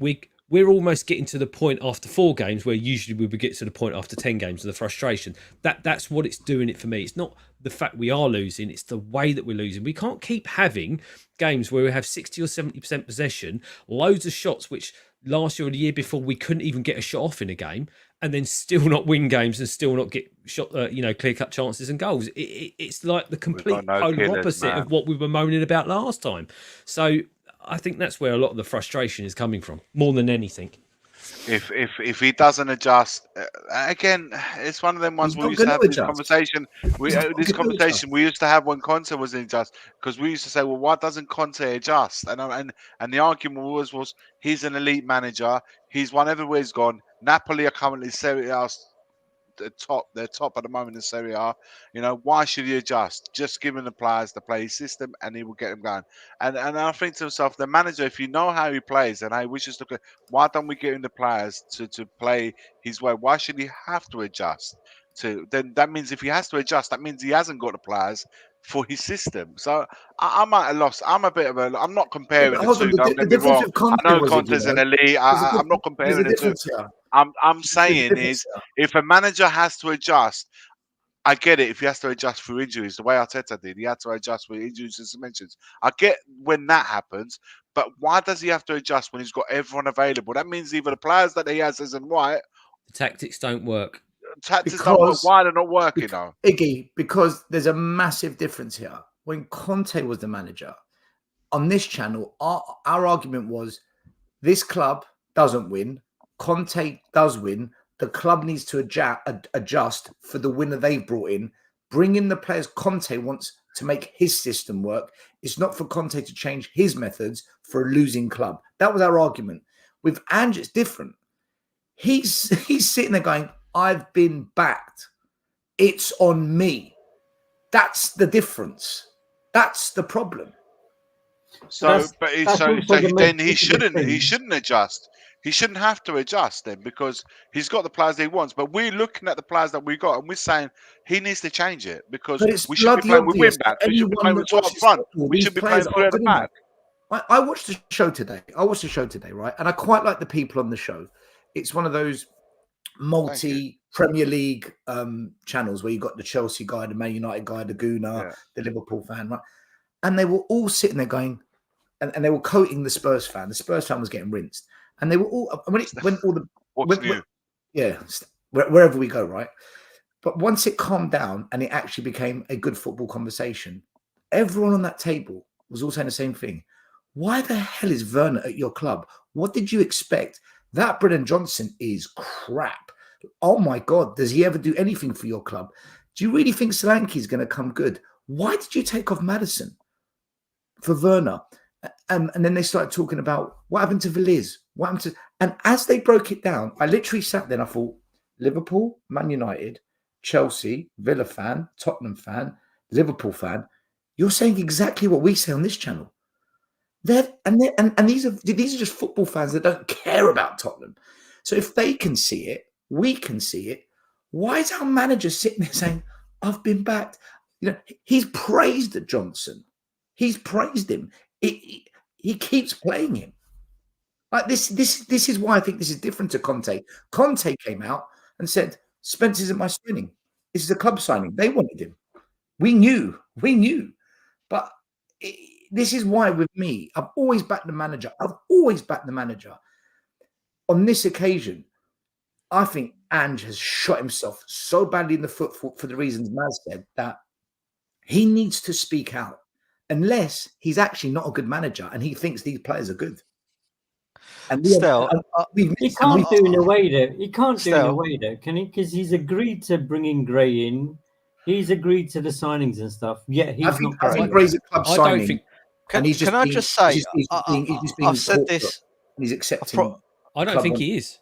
to the point after 4 games where usually we would get to the point after 10 games of the frustration. That's what it's doing it for me. It's not the fact we are losing, it's the way that we're losing. We can't keep having games where we have 60 or 70% possession, loads of shots, which last year or the year before we couldn't even get a shot off in a game, and then still not win games and still not get shot, clear-cut chances and goals. It's like the complete polar opposite of what we were moaning about last time. So I think that's where a lot of the frustration is coming from, more than anything. If he doesn't adjust, again, it's one of them ones we used to have this conversation. We used to have when Conte was in adjust, because we used to say, well, why doesn't Conte adjust? And the argument was he's an elite manager. He's won everywhere he's gone. Napoli are currently Serie A. They're top at the moment in Serie A. Why should he adjust? Just give him the players to play his system, and he will get them going. And I think to myself, the manager, if you know how he plays, and hey, we just look at why don't we give him the players to play his way? Why should he have to adjust? Then that means if he has to adjust, that means he hasn't got the players for his system. So I might have lost. I'm not comparing the two. Don't get me wrong. I know Conte's an elite. I'm not comparing the two. I'm saying is, if a manager has to adjust, I get it. If he has to adjust through injuries, the way Arteta did, he had to adjust with injuries and mentions. I get when that happens, but why does he have to adjust when he's got everyone available? That means either the players that he has isn't right. The tactics don't work. Don't work. Why they're not working though? Iggy, because there's a massive difference here. When Conte was the manager on this channel, our argument was this club doesn't win. Conte does win. The club needs to adjust for the winner they've brought in. Bring in the players Conte wants to make his system work. It's not for Conte to change his methods for a losing club. That was our argument. With Ange, it's different. He's sitting there going, I've been backed. It's on me. That's the difference. That's the problem. Then he shouldn't adjust. He shouldn't have to adjust then, because he's got the players he wants. But we're looking at the players that we got, and we're saying he needs to change it, because we should be playing with wing backs. We should be playing with 2 up front. We should be playing 3 at the back. I watched the show today, right? And I quite like the people on the show. It's one of those multi-Premier League channels where you got the Chelsea guy, the Man United guy, the Gooner, the Liverpool fan, right? And they were all sitting there going, and they were quoting the Spurs fan. The Spurs fan was getting rinsed. And they were all wherever we go, right? But once it calmed down and it actually became a good football conversation, everyone on that table was all saying the same thing. Why the hell is Werner at your club? What did you expect? That Brennan Johnson is crap. Oh my God, does he ever do anything for your club? Do you really think Solanke is going to come good? Why did you take off Maddison for Werner? And then they started talking about what happened to Veliz. And as they broke it down, I literally sat there and I thought, Liverpool, Man United, Chelsea, Villa fan, Tottenham fan, Liverpool fan, you're saying exactly what we say on this channel. And these are just football fans that don't care about Tottenham. So if they can see it, we can see it. Why is our manager sitting there saying, "I've been backed"? You know, he's praised Johnson. He's praised him. He keeps playing him. Like this is why I think this is different to Conte. Conte came out and said, "Spence isn't my signing. This is a club signing. They wanted him. We knew. But this is why with me, I've always backed the manager. On this occasion, I think Ange has shot himself so badly in the foot for the reasons Maz said, that he needs to speak out, unless he's actually not a good manager and he thinks these players are good. And Still, he can't do in a way though. He can't do in a way though, can he? Because he's agreed to bringing Gray in. He's agreed to the signings and stuff. Yet he's not. I think Gray's a club signing. Can I just say? I've said this. He's accepting. I don't think he is.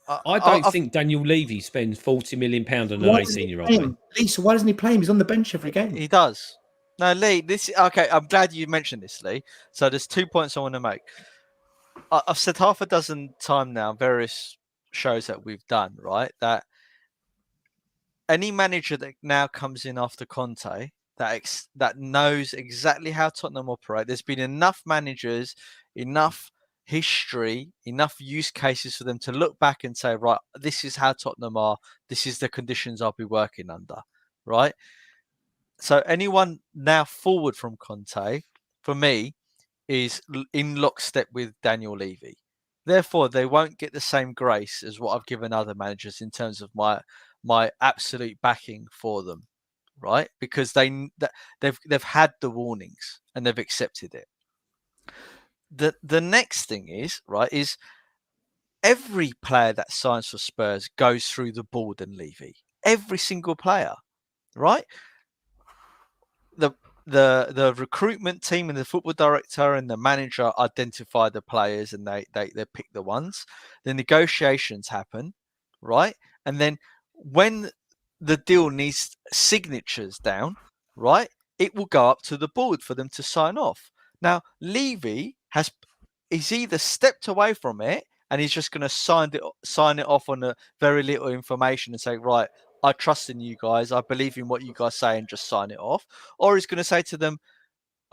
I don't think Daniel Levy spends £40 million on an 18-year-old. Lisa, why doesn't he play him? He's on the bench every game. He does. No, Lee. Okay. I'm glad you mentioned this, Lee. So there's 2 points I want to make. I've said half a dozen times now, various shows that we've done, right? That any manager that now comes in after Conte that knows exactly how Tottenham operate. There's been enough managers, enough history, enough use cases for them to look back and say, right, this is how Tottenham are. This is the conditions I'll be working under, right? So anyone now forward from Conte, for me, is in lockstep with Daniel Levy. Therefore, they won't get the same grace as what I've given other managers in terms of my absolute backing for them, right? Because they've had the warnings and they've accepted it. The next thing is, right, is every player that signs for Spurs goes through the board and Levy. Every single player, right? The recruitment team and the football director and the manager identify the players and they pick the ones. The negotiations happen, right? And then when the deal needs signatures down, right, it will go up to the board for them to sign off. Now, Levy he's either stepped away from it and he's just going to sign it off on a very little information and say, right, I trust in you guys. I believe in what you guys say and just sign it off. Or he's going to say to them,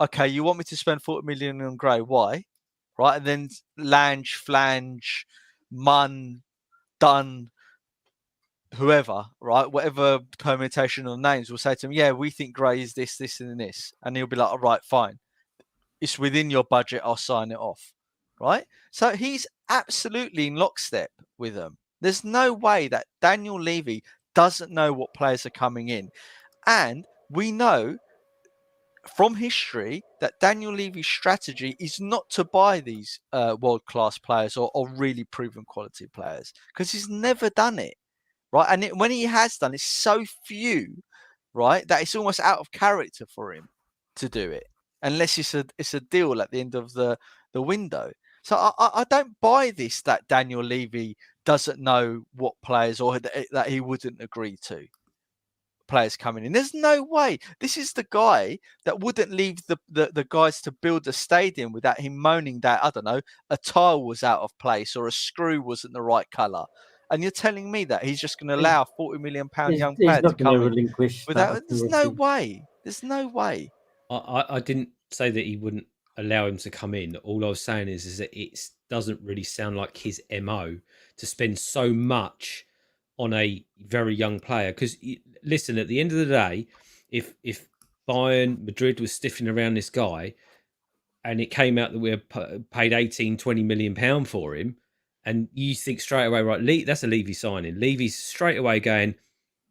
okay, you want me to spend 40 million on Gray. Why? Right. And then Lange, Flange, Munn, Dunn, whoever, right? Whatever permutation of names will say to him, yeah, we think Gray is this, this, and this. And he'll be like, all right, fine. It's within your budget. I'll sign it off. Right. So he's absolutely in lockstep with them. There's no way that Daniel Levy doesn't know what players are coming in. And we know from history that Daniel Levy's strategy is not to buy these world-class players or really proven quality players, because he's never done it, right? And when he has done, it's so few, right, that it's almost out of character for him to do it, unless it's a deal at the end of the window. So I don't buy this, that Daniel Levy doesn't know what players or that he wouldn't agree to players coming in. There's no way. This is the guy that wouldn't leave the guys to build a stadium without him moaning that, I don't know, a tile was out of place or a screw wasn't the right colour. And you're telling me that he's just going to allow £40 million young player to come in without? There's no way. There's no way. I didn't say that he wouldn't allow him to come in. All I was saying is that it doesn't really sound like his MO to spend so much on a very young player. Because listen, at the end of the day, if Bayern, Madrid was stiffing around this guy and it came out that we paid 18-20 million pound for him, and you think straight away, right, that's a Levy signing. Levy's straight away going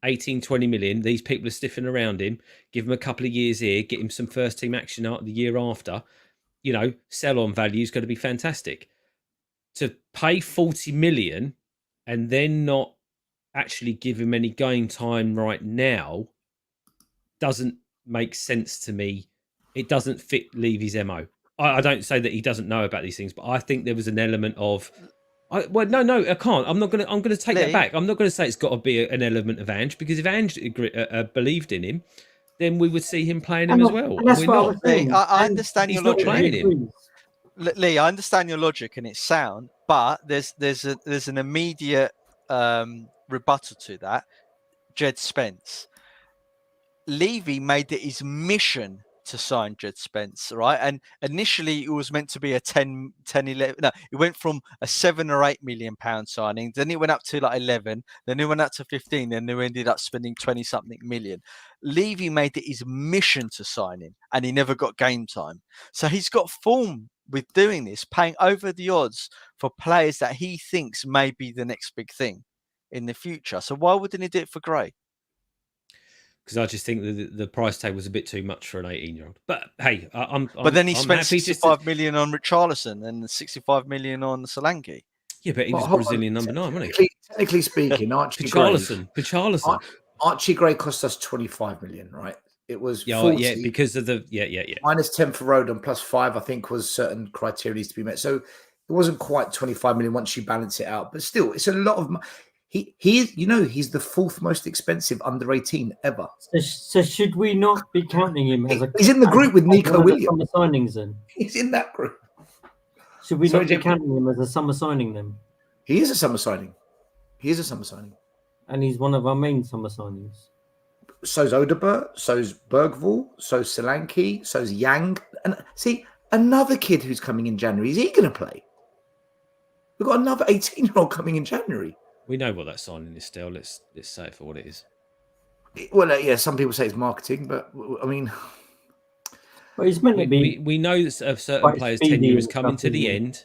18-20 million. These people are stiffing around him. Give him a couple of years here, get him some first team action out the year after. You know, sell on value is going to be fantastic. To pay 40 million and then not actually give him any game time right now doesn't make sense to me. It doesn't fit Levy's MO. I don't say that he doesn't know about these things, but I think there was an element of, no, I can't. I'm going to take that back. I'm not going to say it's got to be an element of Ange, because if Ange believed in him, then we would see him playing him as well. That's what I was saying. I understand he's not playing him. Lee, I understand your logic and it's sound, but there's an immediate rebuttal to that. Jed Spence. Levy made it his mission to sign Jed Spence, right? And initially it was meant to be a 10, 11. No, it went from a 7 or 8 million pound signing. Then it went up to like 11. Then it went up to 15. Then they ended up spending 20 something million. Levy made it his mission to sign him and he never got game time. So he's got form with doing this, paying over the odds for players that he thinks may be the next big thing in the future. So why wouldn't he do it for Gray? Because I just think that the price tag was a bit too much for an 18-year-old. But hey, But then he I'm spent happy 65 million on Richarlison and 65 million on Solanke. Yeah, but he was Well, hold Brazilian on. number 9, wasn't he? Technically speaking, Archie Gray, Richarlison. Archie Gray cost us 25 million, right? It was 40, yeah, because of the minus 10 for Rodon plus 5, I think, was certain criteria to be met. So it wasn't quite 25 million once you balance it out, but still, it's a lot of money. He's the fourth most expensive under 18 ever. So should we not be counting him as a? He's in the group with Nico Williams. Summer signings, then he's in that group. Should we not be counting him as a summer signing then? He is a summer signing. And he's one of our main summer signings. So's Odegaard, so's Bergvall, so's Solanke, so's Yang. And see, another kid who's coming in January. Is he going to play? We've got another 18-year-old coming in January. We know what that signing is still. Let's say it for what it is. Well, yeah, some people say it's marketing, but I mean... Well, it's meant to be... We know that certain players' tenure is coming to the end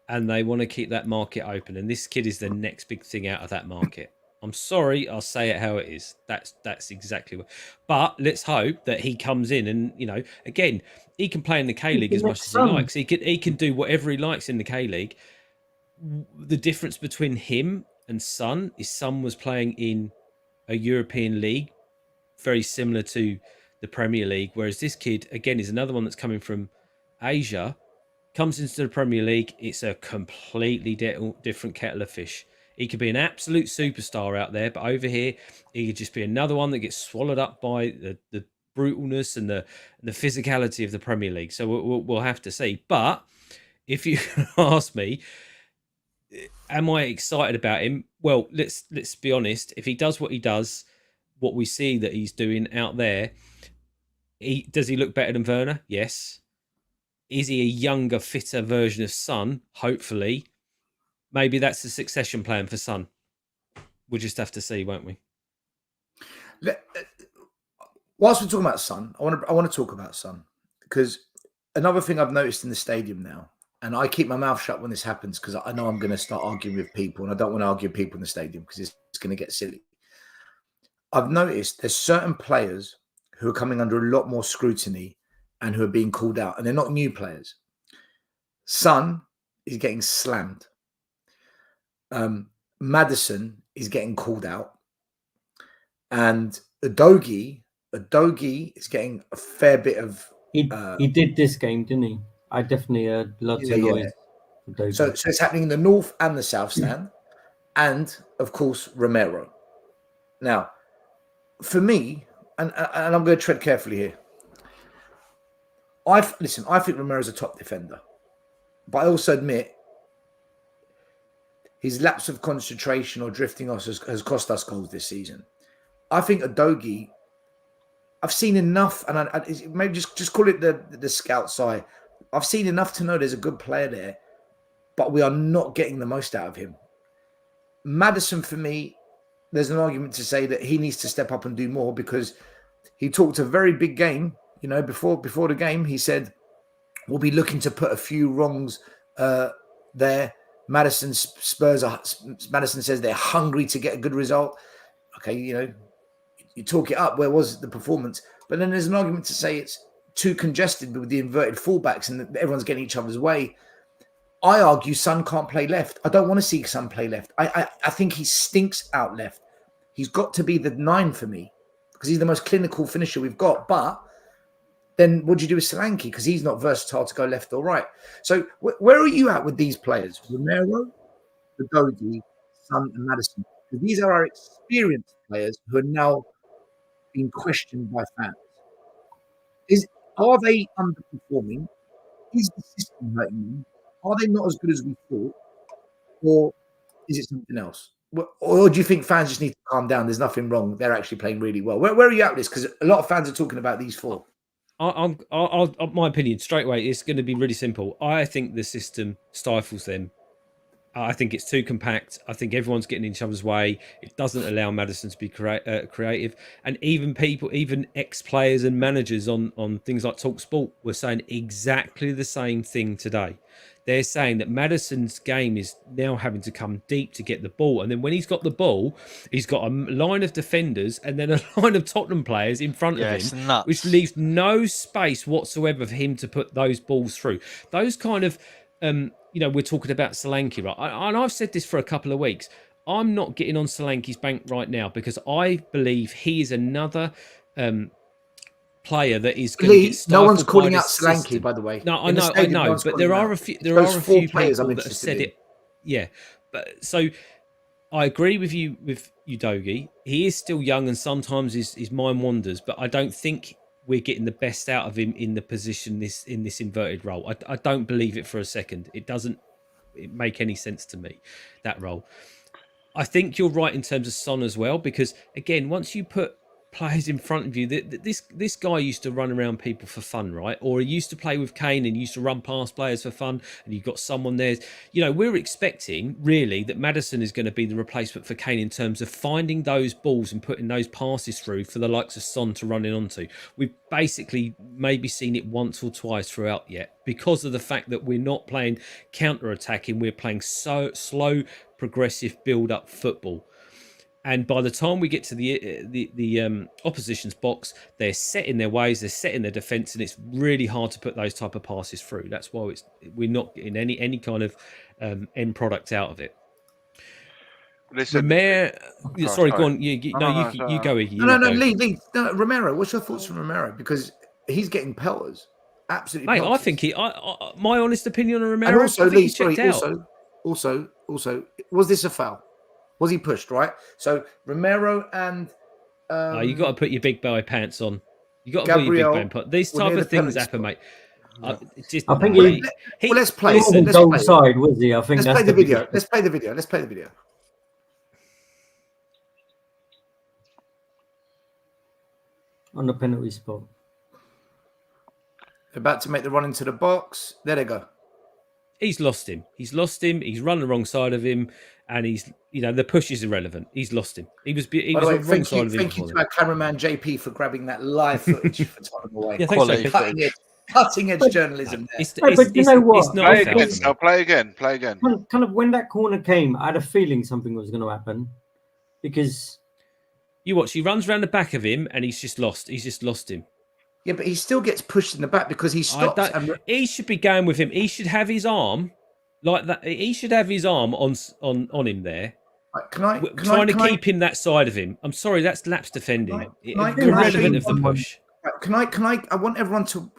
and they want to keep that market open. And this kid is the next big thing out of that market. I'm sorry, I'll say it how it is. That's exactly what... But let's hope that he comes in and, again, he can play in the K-League as much as he likes. He can do whatever he likes in the K-League. The difference between him and Son is Son was playing in a European league, very similar to the Premier League, whereas this kid, again, is another one that's coming from Asia, comes into the Premier League. It's a completely different kettle of fish. He could be an absolute superstar out there, but over here, he could just be another one that gets swallowed up by the brutalness and the physicality of the Premier League. So we'll have to see. But if you ask me, am I excited about him? Well, let's be honest. If he does what he does, what we see that he's doing out there, does he look better than Werner? Yes. Is he a younger, fitter version of Son? Hopefully. Maybe that's the succession plan for Son. We'll just have to see, won't we? Whilst we're talking about Son, I want to talk about Son, because another thing I've noticed in the stadium now, and I keep my mouth shut when this happens because I know I'm going to start arguing with people, and I don't want to argue with people in the stadium because it's going to get silly. I've noticed there's certain players who are coming under a lot more scrutiny and who are being called out, and they're not new players. Son is getting slammed. Maddison is getting called out, and Udogie is getting a fair bit of. He did this game, didn't he? I definitely heard lots of noise. Yeah. So it's happening in the north and the south stand, and of course Romero. Now, for me, and I'm going to tread carefully here. I think Romero's a top defender, but I also admit his lapse of concentration or drifting off has cost us goals this season. I think Udogie, I've seen enough, and maybe just call it the scout's eye. I've seen enough to know there's a good player there, but we are not getting the most out of him. Maddison, for me, there's an argument to say that he needs to step up and do more, because he talked a very big game. Before the game, he said, we'll be looking to put a few wrongs there. Madison says they're hungry to get a good result. Okay, you talk it up. Where was the performance? But then there's an argument to say it's too congested with the inverted fullbacks and everyone's getting each other's way. I argue Son can't play left. I don't want to see Son play left. I think he stinks out left. He's got to be the 9 for me because he's the most clinical finisher we've got. But then what do you do with Solanke? Because he's not versatile to go left or right. So where are you at with these players? Romero, Udogie, Son and Maddison. Because these are our experienced players who are now being questioned by fans. Are they underperforming, is the system hurting them? Are they not as good as we thought? Or is it something else? Or do you think fans just need to calm down? There's nothing wrong. They're actually playing really well. Where are you at with this? Because a lot of fans are talking about these four. My opinion straight away is going to be really simple. I think the system stifles them. I think it's too compact. I think everyone's getting in each other's way. It doesn't allow Maddison to be creative. And even ex-players and managers on things like TalkSport were saying exactly the same thing today. They're saying that Maddison's game is now having to come deep to get the ball. And then when he's got the ball, he's got a line of defenders and then a line of Tottenham players in front of him, which leaves no space whatsoever for him to put those balls through. Those kind of... we're talking about Solanke, right? And I've said this for a couple of weeks. I'm not getting on Solanke's bank right now because I believe he is another player that is going to get stifled. No one's calling by out the Solanke, system. by the way. No, I know, but there are a few players people that have said it. Yeah, but so I agree with you, Udogie. He is still young, and sometimes his mind wanders. But I don't think we're getting the best out of him in the position in this inverted role. I don't believe it for a second. It doesn't make any sense to me, that role. I think you're right in terms of Son as well, because again, once you put players in front of you, this guy used to run around people for fun, right? Or he used to play with Kane and used to run past players for fun, and you've got someone there. We're expecting really that Maddison is going to be the replacement for Kane in terms of finding those balls and putting those passes through for the likes of Son to run in onto. We've basically maybe seen it once or twice throughout yet, because of the fact that we're not playing counter-attacking, we're playing so slow, progressive build-up football. And by the time we get to the opposition's box, they're set in their ways, they're set in their defence, and it's really hard to put those type of passes through. That's why we're not getting any kind of end product out of it. Listen, sorry, go on. You go. Lee. No, Romero, what's your thoughts on Romero? Because he's getting pelters. Absolutely. Mate, pelters. I think my honest opinion on Romero. And also, Lee, also, was this a foul? Was he pushed, right? So Romero and you got to put your big boy pants on. You got to put your big boy pants. These type of things happen, mate. I think let's play. Let's side, was he? I think let's play the video. Let's play the video. On the penalty spot. They're about to make the run into the box. There they go. He's lost him. He's run the wrong side of him, and the push is irrelevant. He's lost him. He was on the wrong side of him. Thank you to our cameraman JP for grabbing that live footage for Tottenham away. Yeah, thanks, cutting edge journalism there. But you know what? Play again. Kind of when that corner came, I had a feeling something was going to happen, because you watch. He runs around the back of him, and he's just lost. He's just lost him. Yeah, but he still gets pushed in the back because he stops. He should be going with him. He should have his arm like that. He should have his arm on him there. Trying to keep him that side of him. I'm sorry, that's lapse defending. Irrelevant of the push. Can I? I want everyone to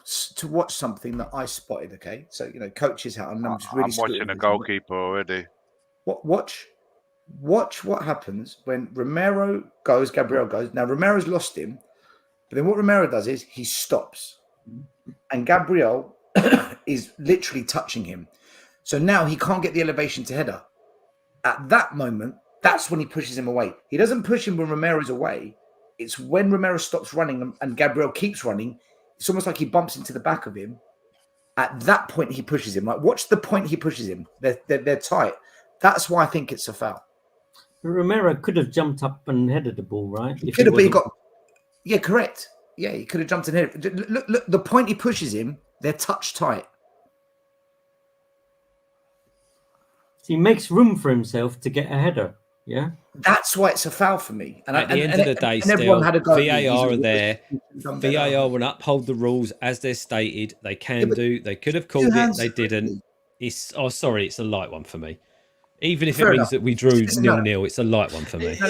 watch something that I spotted. Okay, so coaches hat. I'm watching a goalkeeper already. Watch what happens when Romero goes. Gabriel goes. Now Romero's lost him. But then what Romero does is he stops, and Gabriel is literally touching him. So now he can't get the elevation to header. At that moment, that's when he pushes him away. He doesn't push him when Romero's away. It's when Romero stops running and Gabriel keeps running. It's almost like he bumps into the back of him. At that point, he pushes him. Like, watch the point he pushes him. They're tight. That's why I think it's a foul. Romero could have jumped up and headed the ball, right? He could have, but he got... Yeah, correct. Yeah, he could have jumped in here. Look, the point he pushes him, they're touch tight. He makes room for himself to get a header. Yeah, that's why it's a foul for me. And at the end of the day, still, VAR are there. VAR will uphold the rules as they're stated. They can do. They could have called it. They didn't. It's it's a light one for me. Even if it means that we drew 0-0, it's a light one for me. No,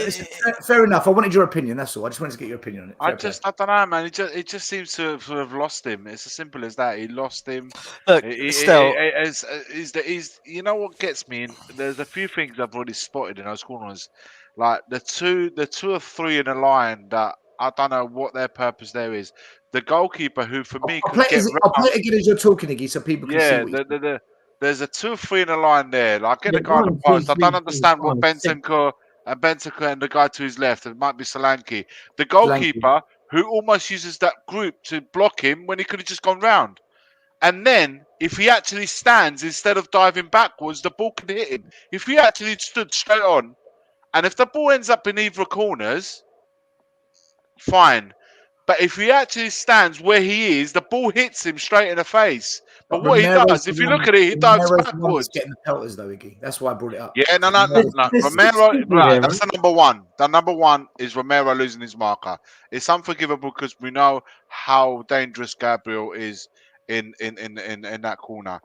fair enough. I wanted your opinion. That's all. I just wanted to get your opinion on it. I don't know, man. It just seems to have lost him. It's as simple as that. He lost him. Look, still, you know what gets me? There's a few things I've already spotted in those corners, like the two or three in a line that I don't know what their purpose there is. the goalkeeper who, for me, I'll could get play it again as you're talking, Iggy, so people can see yeah, what you're there's a 2-3 in a line there. Like, get Yeah, the guy on the 1, 2, post. I 3, don't 4, understand what 5, 6. Bentancur and the guy to his left, it might be Solanke. The Solanke. goalkeeper who almost uses that group to block him when he could have just gone round. And then, if he actually stands instead of diving backwards, the ball can hit him. If he actually stood straight on, and if the ball ends up in either corners, fine. But if he actually stands where he is, the ball hits him straight in the face. But what he does, if you look at it, he dives Romero's the one that's backwards. getting the pelters, though, Iggy. That's why I brought it up. Yeah, no. There's Romero, 6 people right, there, that's right? the number one. The number one is Romero losing his marker. It's unforgivable because we know how dangerous Gabriel is in that corner.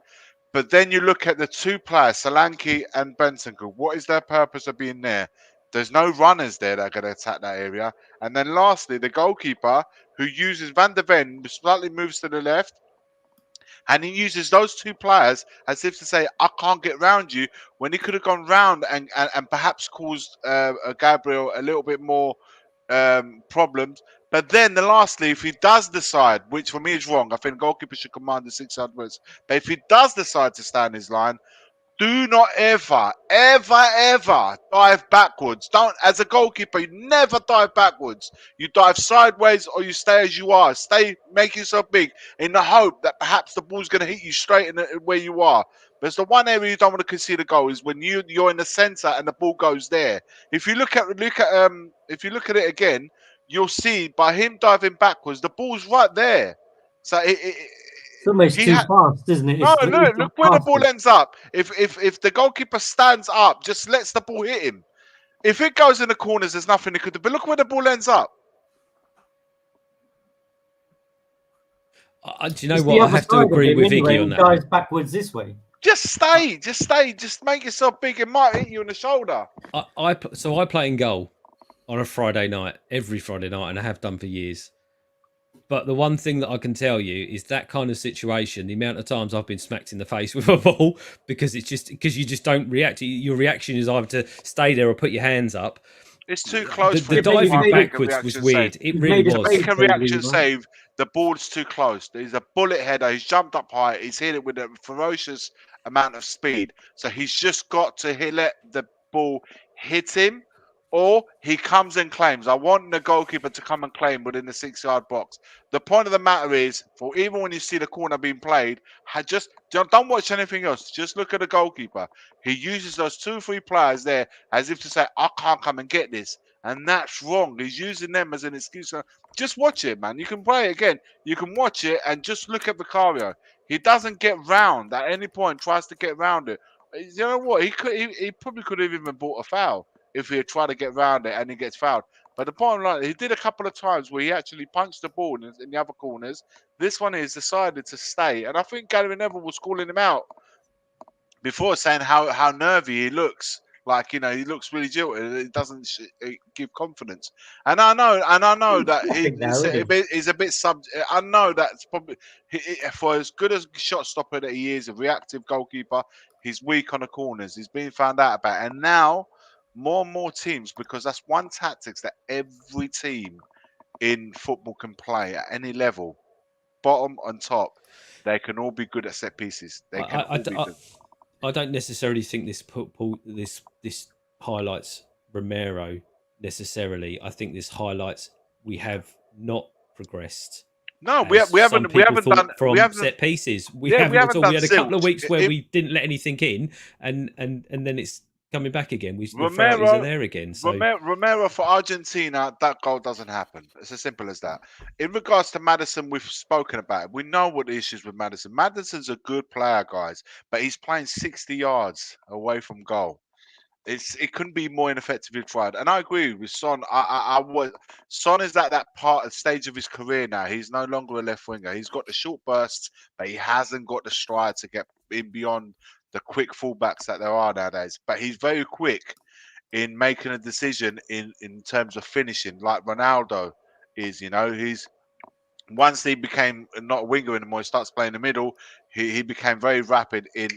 But then you look at the two players, Solanke and Bentancur. What is their purpose of being there? There's no runners there that are going to attack that area. And then lastly, the goalkeeper who uses Van der Ven, slightly moves to the left, and he uses those two players as if to say, I can't get round you, when he could have gone round and perhaps caused Gabriel a little bit more problems. But then, lastly, if he does decide, which for me is wrong, I think goalkeeper should command the 6-yard words. But if he does decide to stay in his line, do not ever dive backwards. Don't, as a goalkeeper, you never dive backwards. You dive sideways or you stay as you are. Make yourself big in the hope that perhaps the ball's going to hit you straight in where you are. But it's the one area you don't want to concede a goal is when you're in the centre and the ball goes there. If you look at it again, you'll see by him diving backwards, the ball's right there. So It's almost too fast, isn't it? no, It's look where the ball ends up. If the goalkeeper stands up, just lets the ball hit him. If it goes in the corners, there's nothing he could do. But look where the ball ends up. Do you know what? I have to agree with Iggy on that. Dives backwards this way. Just stay. Just make yourself big. It might hit you in the shoulder. I play in goal on a Friday night, every Friday night, and I have done for years. But the one thing that I can tell you is that kind of situation, the amount of times I've been smacked in the face with a ball because you just don't react. Your reaction is either to stay there or put your hands up. It's too close. The diving backwards was weird. It really was. To make a reaction save, the ball's too close. He's a bullet header. He's jumped up high. He's hit it with a ferocious amount of speed. So he's just got to let the ball hit him. Or he comes and claims. I want the goalkeeper to come and claim within the 6-yard box. The point of the matter is, for even when you see the corner being played, don't watch anything else. Just look at the goalkeeper. He uses those 2-3 players there as if to say, I can't come and get this. And that's wrong. He's using them as an excuse. Just watch it, man. You can play it again. You can watch it and just look at Vicario. He doesn't get round at any point, tries to get round it. You know what? He probably could have even bought a foul if he had tried to get round it and he gets fouled. But the bottom line, he did a couple of times where he actually punched the ball in the other corners. This one he's decided to stay. And I think Gary Neville was calling him out before, saying how nervy he looks. Like, he looks really jilted. It doesn't give confidence. And I know that he's a bit sub. I know that's probably, for as good as shot stopper that he is, a reactive goalkeeper, he's weak on the corners. He's being found out about it. And now, more and more teams, because that's one tactics that every team in football can play at any level, bottom and top, they can all be good at set pieces. I don't necessarily think this highlights Romero necessarily. I think this highlights we have not progressed. No, we haven't done from set pieces. We haven't at all. We had a couple of weeks where we didn't let anything in, and then it's coming back again. The priorities are there again. So. Romero for Argentina, that goal doesn't happen. It's as simple as that. In regards to Maddison, we've spoken about it. We know what the issues with Maddison. Maddison's a good player, guys, but he's playing 60 yards away from goal. It couldn't be more ineffectively tried. And I agree with Son. Son is at that stage of his career now. He's no longer a left winger. He's got the short bursts, but he hasn't got the stride to get in beyond the quick fullbacks that there are nowadays. But he's very quick in making a decision in terms of finishing, like Ronaldo is. He's once he became not a winger anymore, he starts playing the middle. He became very rapid in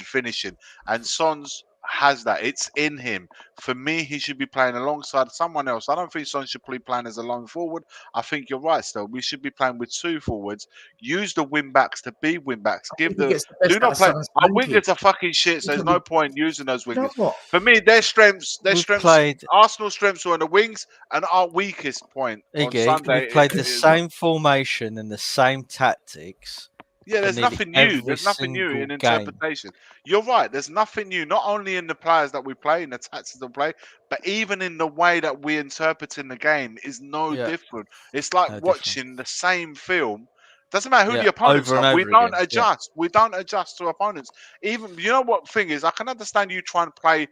finishing. And Son's has that. It's in him. For me, he should be playing alongside someone else. I don't think Son should be playing as a lone forward. I think you're right, still. We should be playing with 2 forwards. Use the wing backs to be wing backs. I think he gets the Do best out not of play. Son and Our Solanke. wingers are fucking shit, so there's no point using those You know wingers. what? For me, their strengths, We've played, Arsenal's strengths were on the wings, and our weakest point on Iggy, Sunday we've played the is same formation and the same tactics yeah, for there's nearly nothing new. every There's nothing new single in game. interpretation. You're right. There's nothing new, not only in the players that we play, in the tactics that we play, but even in the way that we interpret in the game is no Yeah, different. It's like no different. watching the same film. Doesn't matter who Yeah, the opponents over and are. We over don't again. Yeah. adjust. We don't adjust to opponents. Even you know what thing is, I can understand you trying to play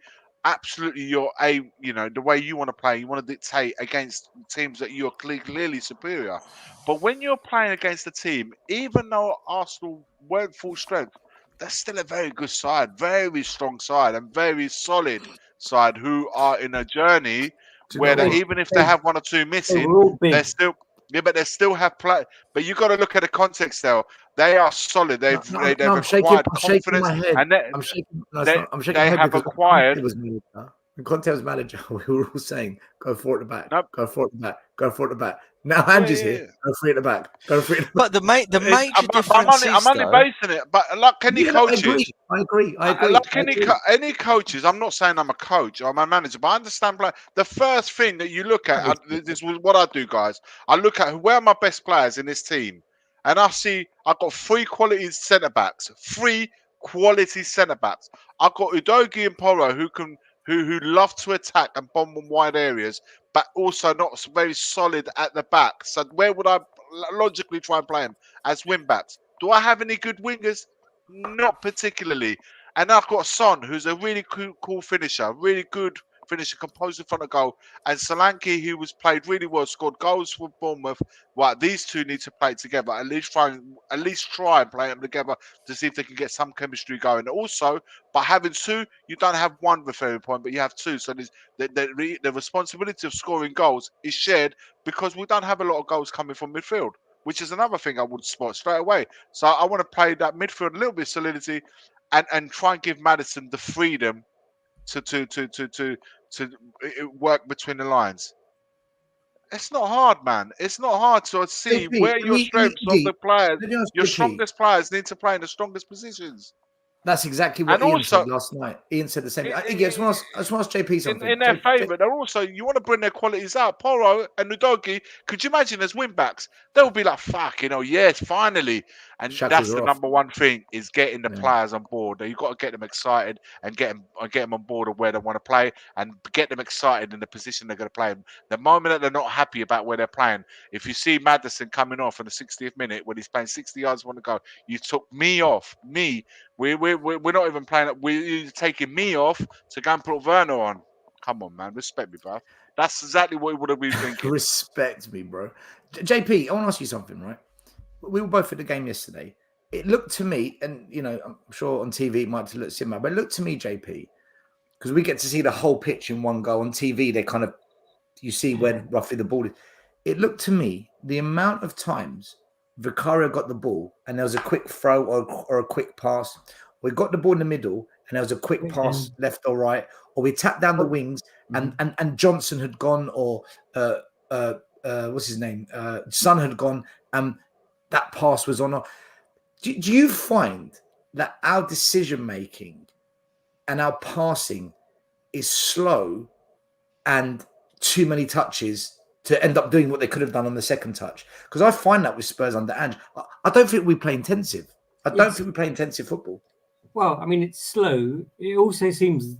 absolutely the way you want to play. You want to dictate against teams that you are clearly superior. But when you're playing against a team, even though Arsenal weren't full strength, they're still a very good side, very strong side, and very solid side who are in a journey Do you where know what? even if they have 1 or 2 missing, We're all they're big. still but they still have play. But you got to look at the context though. They are solid. They've I'm acquired shaking confidence, my head. and I'm shaking. No, it's they, not. I'm shaking they my head have because acquired. when Conte was manager, we were all saying, "Go for it at the back. Nope. Go for it at the back. Go for it at the back." Now Andy's Yeah. here. Go for it at the back. Go for it. At the back. But the major difference is, I'm only though, basing it. But like any Yeah, no, coaches, I agree. like any coaches, I'm not saying I'm a coach or I'm a manager, but I understand play. The first thing that you look at, this was what I do, guys. I look at where are my best players in this team, and I see I've got 3 quality centre backs. 3 quality centre backs. I've got Udogie and Porro who love to attack and bomb on wide areas, but also not very solid at the back. So where would I logically try and play them as wing backs? Do I have any good wingers? Not particularly. And I've got Son, who's a really cool finisher, really good finisher, composed in front of goal. And Solanke, who was played really well, scored goals for Bournemouth. Right, these two need to play together. At least try and play them together to see if they can get some chemistry going. Also, by having 2, you don't have 1 referring point, but you have 2. So the responsibility of scoring goals is shared because we don't have a lot of goals coming from midfield, which is another thing I would spot straight away. So I want to play that midfield a little bit of solidity and try and give Maddison the freedom to work between the lines. It's not hard, man. It's not hard to see where your strengths of the players, your strongest players need to play in the strongest positions. That's exactly what And Ian also, said last night. Ian said the same thing. I just want to ask JP something. in their favour, they're also, you want to bring their qualities out. Porro and Udogie, could you imagine as win backs? They'll be like, fuck, yes, finally. And that's the number one thing, is getting the players on board. You've got to get them excited and get them on board of where they want to play and get them excited in the position they're going to play in. The moment that they're not happy about where they're playing, if you see Maddison coming off in the 60th minute when he's playing 60 yards on the go, you took me off. We're not even playing it. We're taking me off to go and put Werner on. Come on, man. Respect me, bro. That's exactly what we would have been thinking. Respect me, bro. JP, I want to ask you something, right? We were both at the game yesterday. It looked to me, and I'm sure on TV it might look similar, but it looked to me, JP, because we get to see the whole pitch in one go. On TV, they kind of, you see when roughly the ball is. It looked to me, the amount of times Vicario got the ball and there was a quick throw or a quick pass. We got the ball in the middle and there was a quick pass left or right, or we tapped down the wings and Johnson had gone, or what's his name? Son had gone, and that pass was on. Do you find that our decision making and our passing is slow and too many touches to end up doing what they could have done on the second touch? Because I find that with Spurs under Ange, I don't think we play intensive. I don't think we play intensive football. Well, I mean, it's slow. It also seems,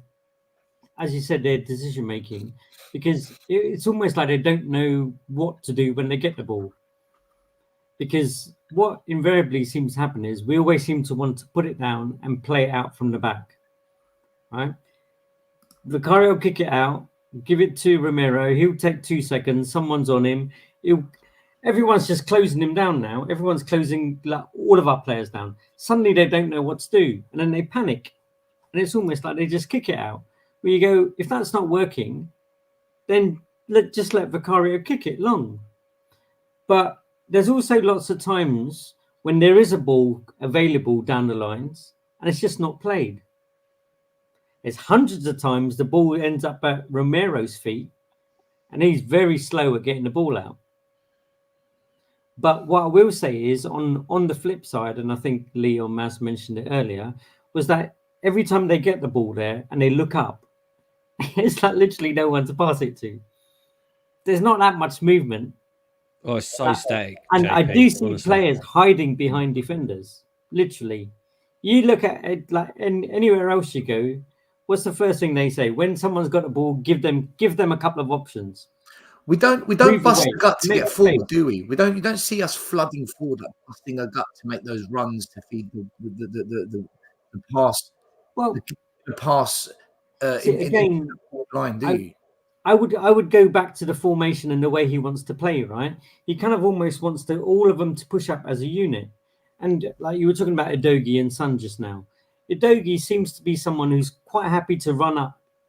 as you said, their decision making, because it's almost like they don't know what to do when they get the ball. Because what invariably seems to happen is we always seem to want to put it down and play it out from the back, right? Vicario will kick it out, give it to Romero. He'll take 2 seconds. Someone's on him. Everyone's just closing him down now. Everyone's closing all of our players down. Suddenly they don't know what to do, and then they panic. And it's almost like they just kick it out. Where you go, if that's not working, then just let Vicario kick it long. But there's also lots of times when there is a ball available down the lines, and it's just not played. There's hundreds of times the ball ends up at Romero's feet, and he's very slow at getting the ball out. But what I will say is on the flip side, and I think Lee or Maz mentioned it earlier, was that every time they get the ball there and they look up, it's like literally no one to pass it to. There's not that much movement. Oh, it's so static. And JP, I do see honestly. players hiding behind defenders. Literally. You look at it like anywhere else you go, what's the first thing they say? When someone's got the ball, give them a couple of options. We don't Move bust away. a gut to Make get a forward, play. do we? You don't see us flooding forward, like busting a gut to make those runs to feed the pass. Well, the pass see, again, in the forward line, do you? I would go back to the formation and the way he wants to play, right? He kind of almost wants all of them to push up as a unit. And like you were talking about Udogie and Son just now. Udogie seems to be someone who's quite happy to run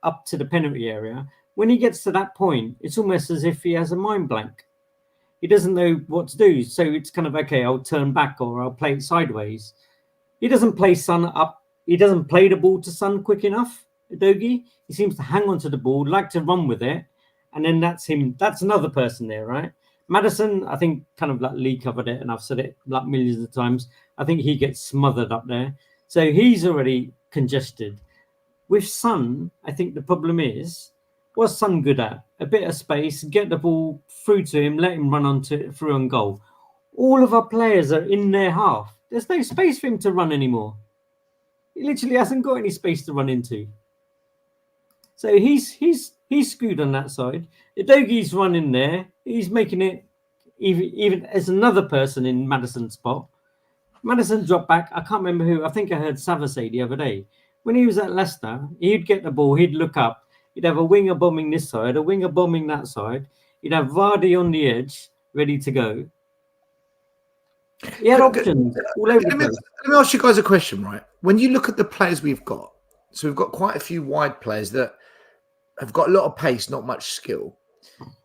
up to the penalty area. When he gets to that point, it's almost as if he has a mind blank. He doesn't know what to do. So it's kind of, okay, I'll turn back or I'll play it sideways. He doesn't play Son up. He doesn't play the ball to Son quick enough, Udogie. He seems to hang on to the ball, like to run with it. And then that's him. That's another person there, right? Maddison, I think, kind of like Lee covered it, and I've said it like millions of times. I think he gets smothered up there. So he's already congested. With Son, I think the problem is, what's Son good at? A bit of space, get the ball through to him, let him run through on goal. All of our players are in their half. There's no space for him to run anymore. He literally hasn't got any space to run into. So he's screwed on that side. Udogie's running there. He's making it even as another person in Maddison's spot. Maddison dropped back. I can't remember who. I think I heard Sava say the other day. When he was at Leicester, he'd get the ball, he'd look up, he'd have a winger bombing this side, a winger bombing that side. He'd have Vardy on the edge, ready to go. He had options all over the place. Let me ask you guys a question, right? When you look at the players we've got, so we've got quite a few wide players that have got a lot of pace, not much skill.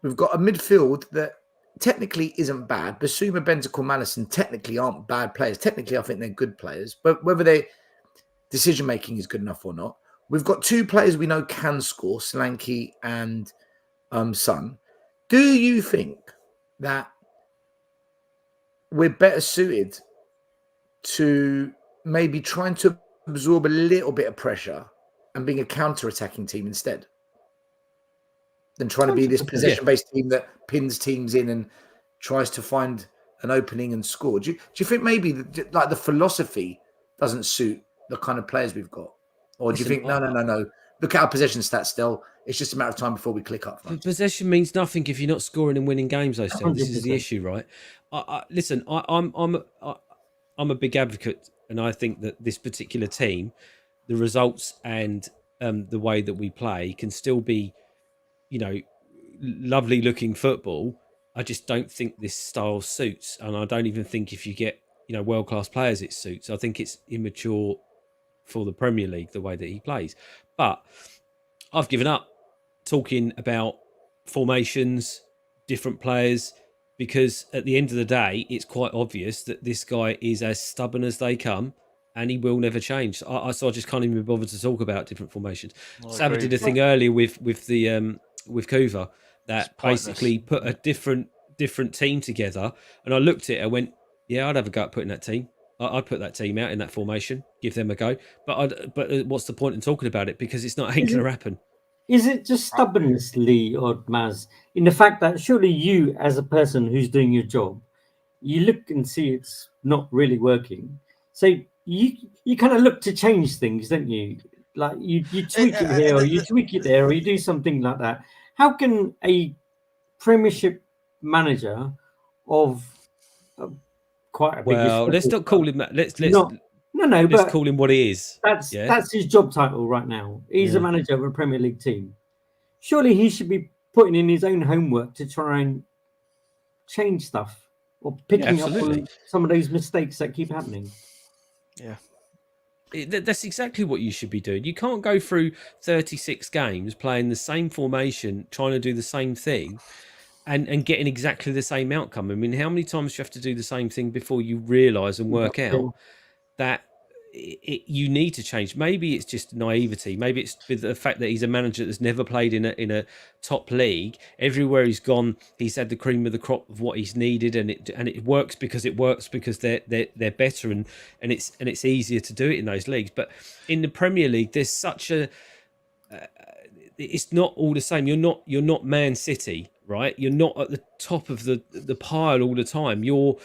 We've got a midfield that technically isn't bad. Basuma, Bentancur, Maddison technically aren't bad players. Technically, I think they're good players. But whether their decision-making is good enough or not, we've got two players we know can score, Solanke and Son. Do you think that we're better suited to maybe trying to absorb a little bit of pressure and being a counter-attacking team instead than trying to be this possession-based team that pins teams in and tries to find an opening and score? Do you think maybe the philosophy doesn't suit the kind of players we've got? Or do you think, no, look at our possession stats still. It's just a matter of time before we click up. Possession means nothing if you're not scoring and winning games, though, still. This is the issue, right? Listen, I'm a big advocate, and I think that this particular team, the results and the way that we play can still be, lovely looking football. I just don't think this style suits, and I don't even think if you get world class players it suits. I think it's immature for the Premier League the way that he plays. But I've given up talking about formations, different players, because at the end of the day, it's quite obvious that this guy is as stubborn as they come, and he will never change. So I just can't even be bothered to talk about different formations. Sava did a thing earlier with Kuva that basically put a different team together, and I looked at it, I went, yeah, I'd have a go at putting that team. I'd put that team out in that formation, give them a go. But what's the point in talking about it? Because it's not going to happen. Is it just stubbornness, Lee or Maz, in the fact that surely you, as a person who's doing your job, you look and see it's not really working. So you kind of look to change things, don't you? Like you tweak it here or you tweak it there or you do something like that. How can a Premiership manager of quite a big... Well, let's not call him that. Let's call him what he is. That's his job title right now. He's a manager of a Premier League team. Surely he should be putting in his own homework to try and change stuff or picking up on some of those mistakes that keep happening. Yeah. That's exactly what you should be doing. You can't go through 36 games playing the same formation, trying to do the same thing, and getting exactly the same outcome. I mean, how many times do you have to do the same thing before you realise and work out that you need to change. Maybe it's just naivety. Maybe it's with the fact that he's a manager that's never played in a top league. Everywhere he's gone, he's had the cream of the crop of what he's needed, and it works because they're better, and it's easier to do it in those leagues. But in the Premier League, there's such a it's not all the same. You're not Man City, right? You're not at the top of the pile all the time. You're,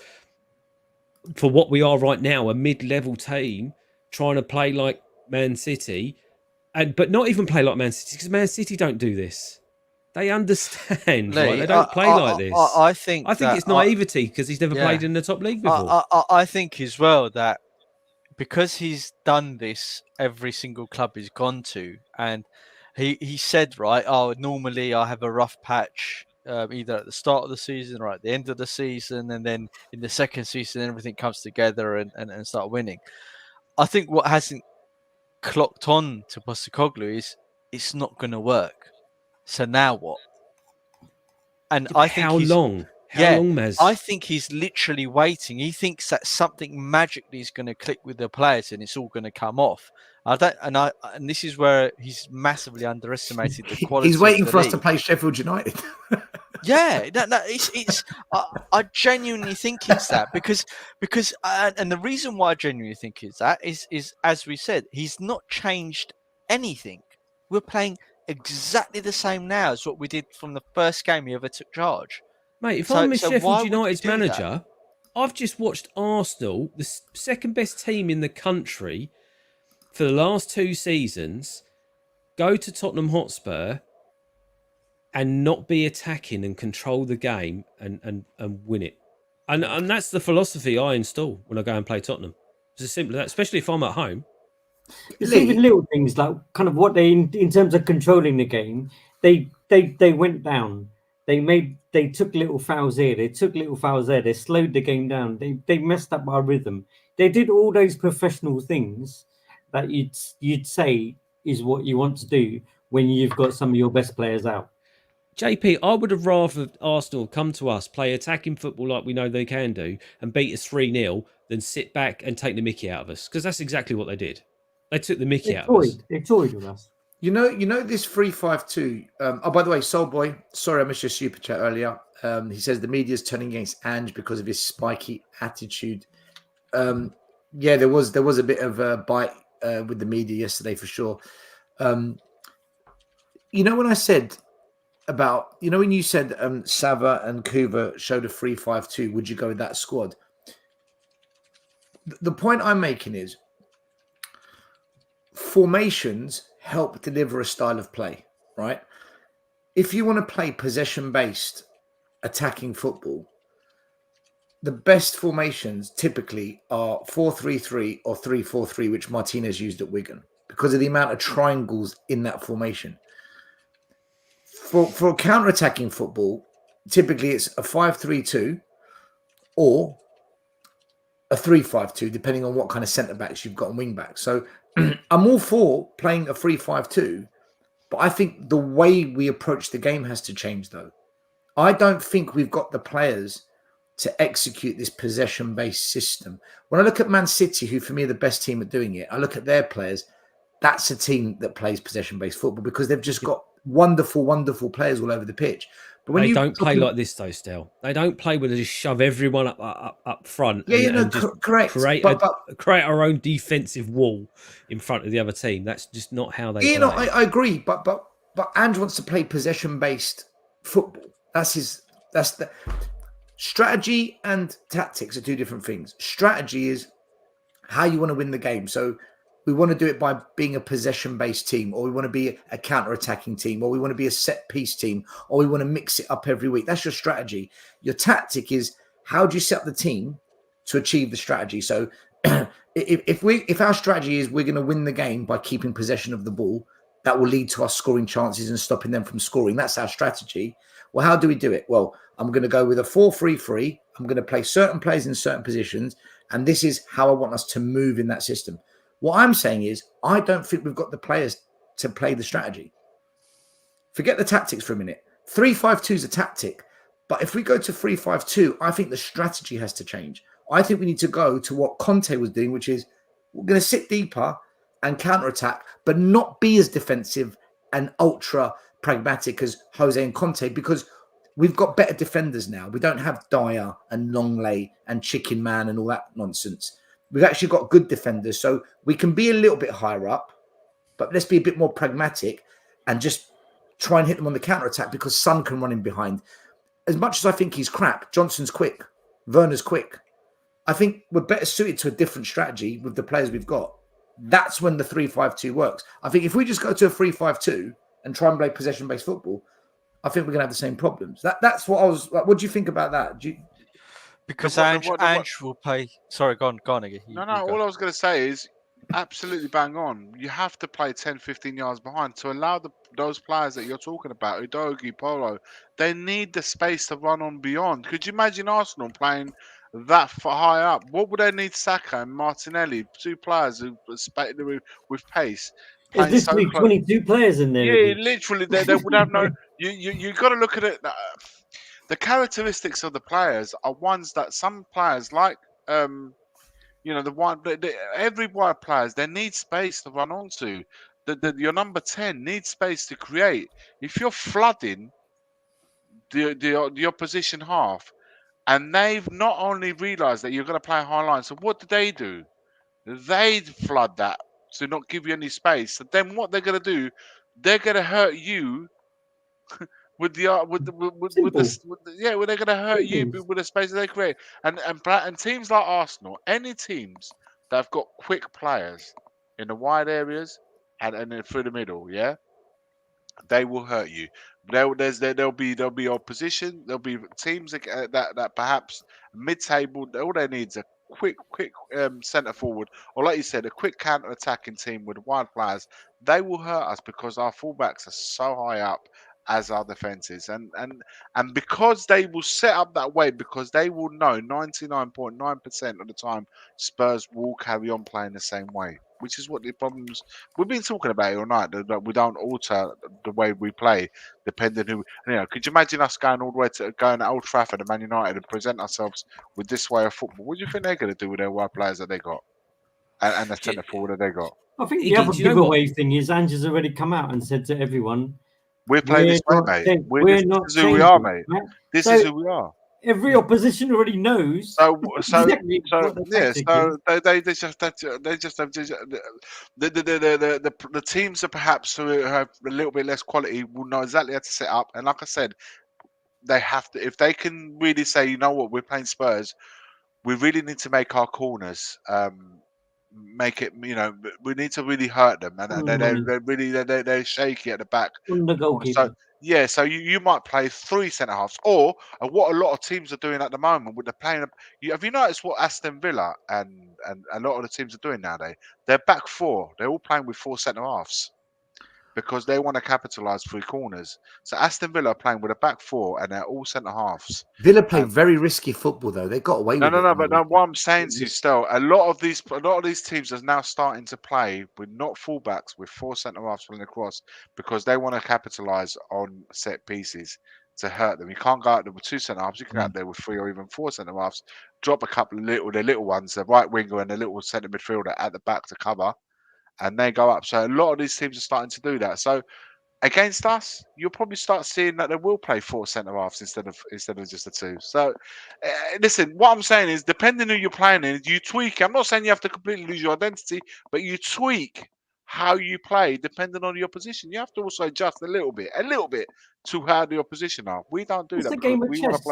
for what we are right now, a mid-level team trying to play like Man City, but not even play like Man City, because Man City don't do this. They understand, Lee, right? They don't play like this. I think it's naivety because he's never played in the top league before. I think as well that because he's done this every single club he's gone to, and he said, right, normally I have a rough patch either at the start of the season or at the end of the season, and then in the second season everything comes together and start winning. I think what hasn't clocked on to Postecoglou is it's not going to work. So now what? And I think how long, Maz? I think he's literally waiting. He thinks that something magically is going to click with the players and it's all going to come off. And this is where he's massively underestimated the quality. He's waiting for us league. to play Sheffield United. Yeah, I genuinely think it's that because and the reason why I genuinely think it's that is as we said, he's not changed anything. We're playing exactly the same now as what we did from the first game he ever took charge. Mate, if I'm a Sheffield United's manager, I've just watched Arsenal, the second best team in the country for the last 2 seasons, go to Tottenham Hotspur and not be attacking and control the game and win it. And that's the philosophy I install when I go and play Tottenham. It's as simple as that, especially if I'm at home. It's even little things like kind of what they, in terms of controlling the game, they went down. They took little fouls here, they took little fouls there, they slowed the game down, they messed up our rhythm. They did all those professional things that you'd say is what you want to do when you've got some of your best players out. JP, I would have rather Arsenal come to us, play attacking football like we know they can do, and beat us 3-0 than sit back and take the mickey out of us, because that's exactly what they did. They took the mickey out of us. They toyed with us. You know this 3-5-2. By the way, Soulboy, sorry I missed your super chat earlier. He says the media's turning against Ange because of his spiky attitude. Yeah, there was a bit of a bite with the media yesterday for sure. When I said about, when you said Sava and Kuva showed a 3-5-2, would you go with that squad? The point I'm making is formations help deliver a style of play, right? If you want to play possession-based attacking football, the best formations typically are 4-3-3 or 3-4-3, which Martinez used at Wigan, because of the amount of triangles in that formation. For counter-attacking football, typically it's a 5-3-2 or a 3-5-2, depending on what kind of centre-backs you've got and wing-backs. So I'm all for playing a 3-5-2, but I think the way we approach the game has to change, though. I don't think we've got the players to execute this possession-based system. When I look at Man City, who for me are the best team at doing it, I look at their players. That's a team that plays possession-based football because they've just got wonderful, wonderful players all over the pitch. But when they don't play like this, though, Stel. They don't play where they just shove everyone up front and just correct. create our own defensive wall in front of the other team. That's just not how they play. I agree. But Ange wants to play possession-based football. That's the strategy and tactics are two different things. Strategy is how you want to win the game. So we want to do it by being a possession-based team, or we want to be a counter-attacking team, or we want to be a set-piece team, or we want to mix it up every week. That's your strategy. Your tactic is how do you set up the team to achieve the strategy. So if our strategy is we're going to win the game by keeping possession of the ball, that will lead to us scoring chances and stopping them from scoring. That's our strategy. Well, how do we do it? Well, I'm going to go with a 4-3-3. I'm going to play certain players in certain positions, and this is how I want us to move in that system. What I'm saying is I don't think we've got the players to play the strategy. Forget the tactics for a minute. 3-5-2 is a tactic, but if we go to 3-5-2, I think the strategy has to change. I think we need to go to what Conte was doing, which is We're going to sit deeper and counter-attack, but not be as defensive and ultra pragmatic as Jose and Conte, because we've got better defenders now. We don't have Dyer and Longley and Chicken Man and all that nonsense. We've actually got good defenders, so we can be a little bit higher up, but let's be a bit more pragmatic and just try and hit them on the counter-attack, because Son can run in behind. As much as I think he's crap, Johnson's quick, Werner's quick. I think we're better suited to a different strategy with the players we've got. That's when the 3-5-2 works. I think if we just go to a 3-5-2 and try and play possession-based football, I think we're going to have the same problems. That's what I was like. What do you think about that? Because Ange will play. Sorry, go on, Iggy. No, all I was going to say is absolutely bang on. You have to play 10, 15 yards behind to allow those players that you're talking about, Udogie, Polo, they need the space to run on beyond. Could you imagine Arsenal playing that high up? What would they need? Saka and Martinelli, two players with pace. There's literally 22 players in there. Yeah, literally, they would have no. You got to look at it. The characteristics of the players are ones that some players like. Every wide players, they need space to run onto. Your number 10 needs space to create. If you're flooding the opposition half, and they've not only realised that you're going to play a high line, so what do? They flood that to not give you any space. So then what they're going to do, they're going to hurt you with they're going to hurt you with the space that they create. And teams like Arsenal, any teams that have got quick players in the wide areas and through the middle, they will hurt you. There'll be opposition. There'll be teams that perhaps mid-table. All they need is a quick centre forward, or like you said, a quick counter-attacking team with wide players. They will hurt us because our fullbacks are so high up as our defences, and because they will set up that way, because they will know 99.9% of the time Spurs will carry on playing the same way, which is what the problems we've been talking about it all night, that we don't alter the way we play depending who, could you imagine us going all the way to going to Old Trafford and Man United and present ourselves with this way of football? What do you think they're going to do with their wide players that they got and the centre forward that they got? I think the other giveaway thing is Ange has already come out and said to everyone, we're playing this way, mate. This is who we are, mate. Right? This is who we are. Every opposition already knows. The teams that perhaps who have a little bit less quality will know exactly how to set up. And like I said, they have to, if they can really say, you know what, we're playing Spurs, we really need to make our corners. Make it, we need to really hurt them, and they're shaky at the back. So you might play three centre halves, or what a lot of teams are doing at the moment with the playing. Have you noticed what Aston Villa and a lot of the teams are doing nowadays? They're back four. They're all playing with four centre halves because they want to capitalise through corners. So Aston Villa are playing with a back four, and they're all centre halves. Villa play very risky football, though. They got away with it. But what I'm saying to you, still, a lot of these teams are now starting to play with not fullbacks, with four centre halves running across, because they want to capitalise on set pieces to hurt them. You can't go out there with two centre halves. You can go out there with three or even four centre halves. Drop a couple of the little ones, the right winger and the little centre midfielder at the back to cover, and they go up. So a lot of these teams are starting to do that. So against us, you'll probably start seeing that they will play four centre halves instead of just the two. So listen, what I'm saying is, depending who you're playing in, you tweak. I'm not saying you have to completely lose your identity, but you tweak how you play depending on your position. You have to also adjust a little bit to how the opposition are. We don't do that. It's a game of chess.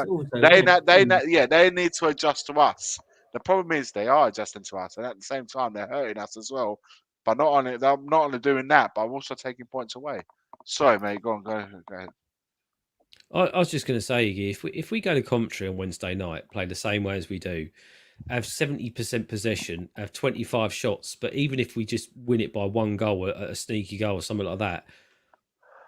They need to adjust to us. The problem is they are adjusting to us, and at the same time they're hurting us as well. But they're not only doing that, but I'm also taking points away. Sorry, mate. Go ahead. I was just going to say, Iggy, if we go to commentary on Wednesday night, play the same way as we do, have 70% possession, have 25 shots, but even if we just win it by one goal, a sneaky goal or something like that,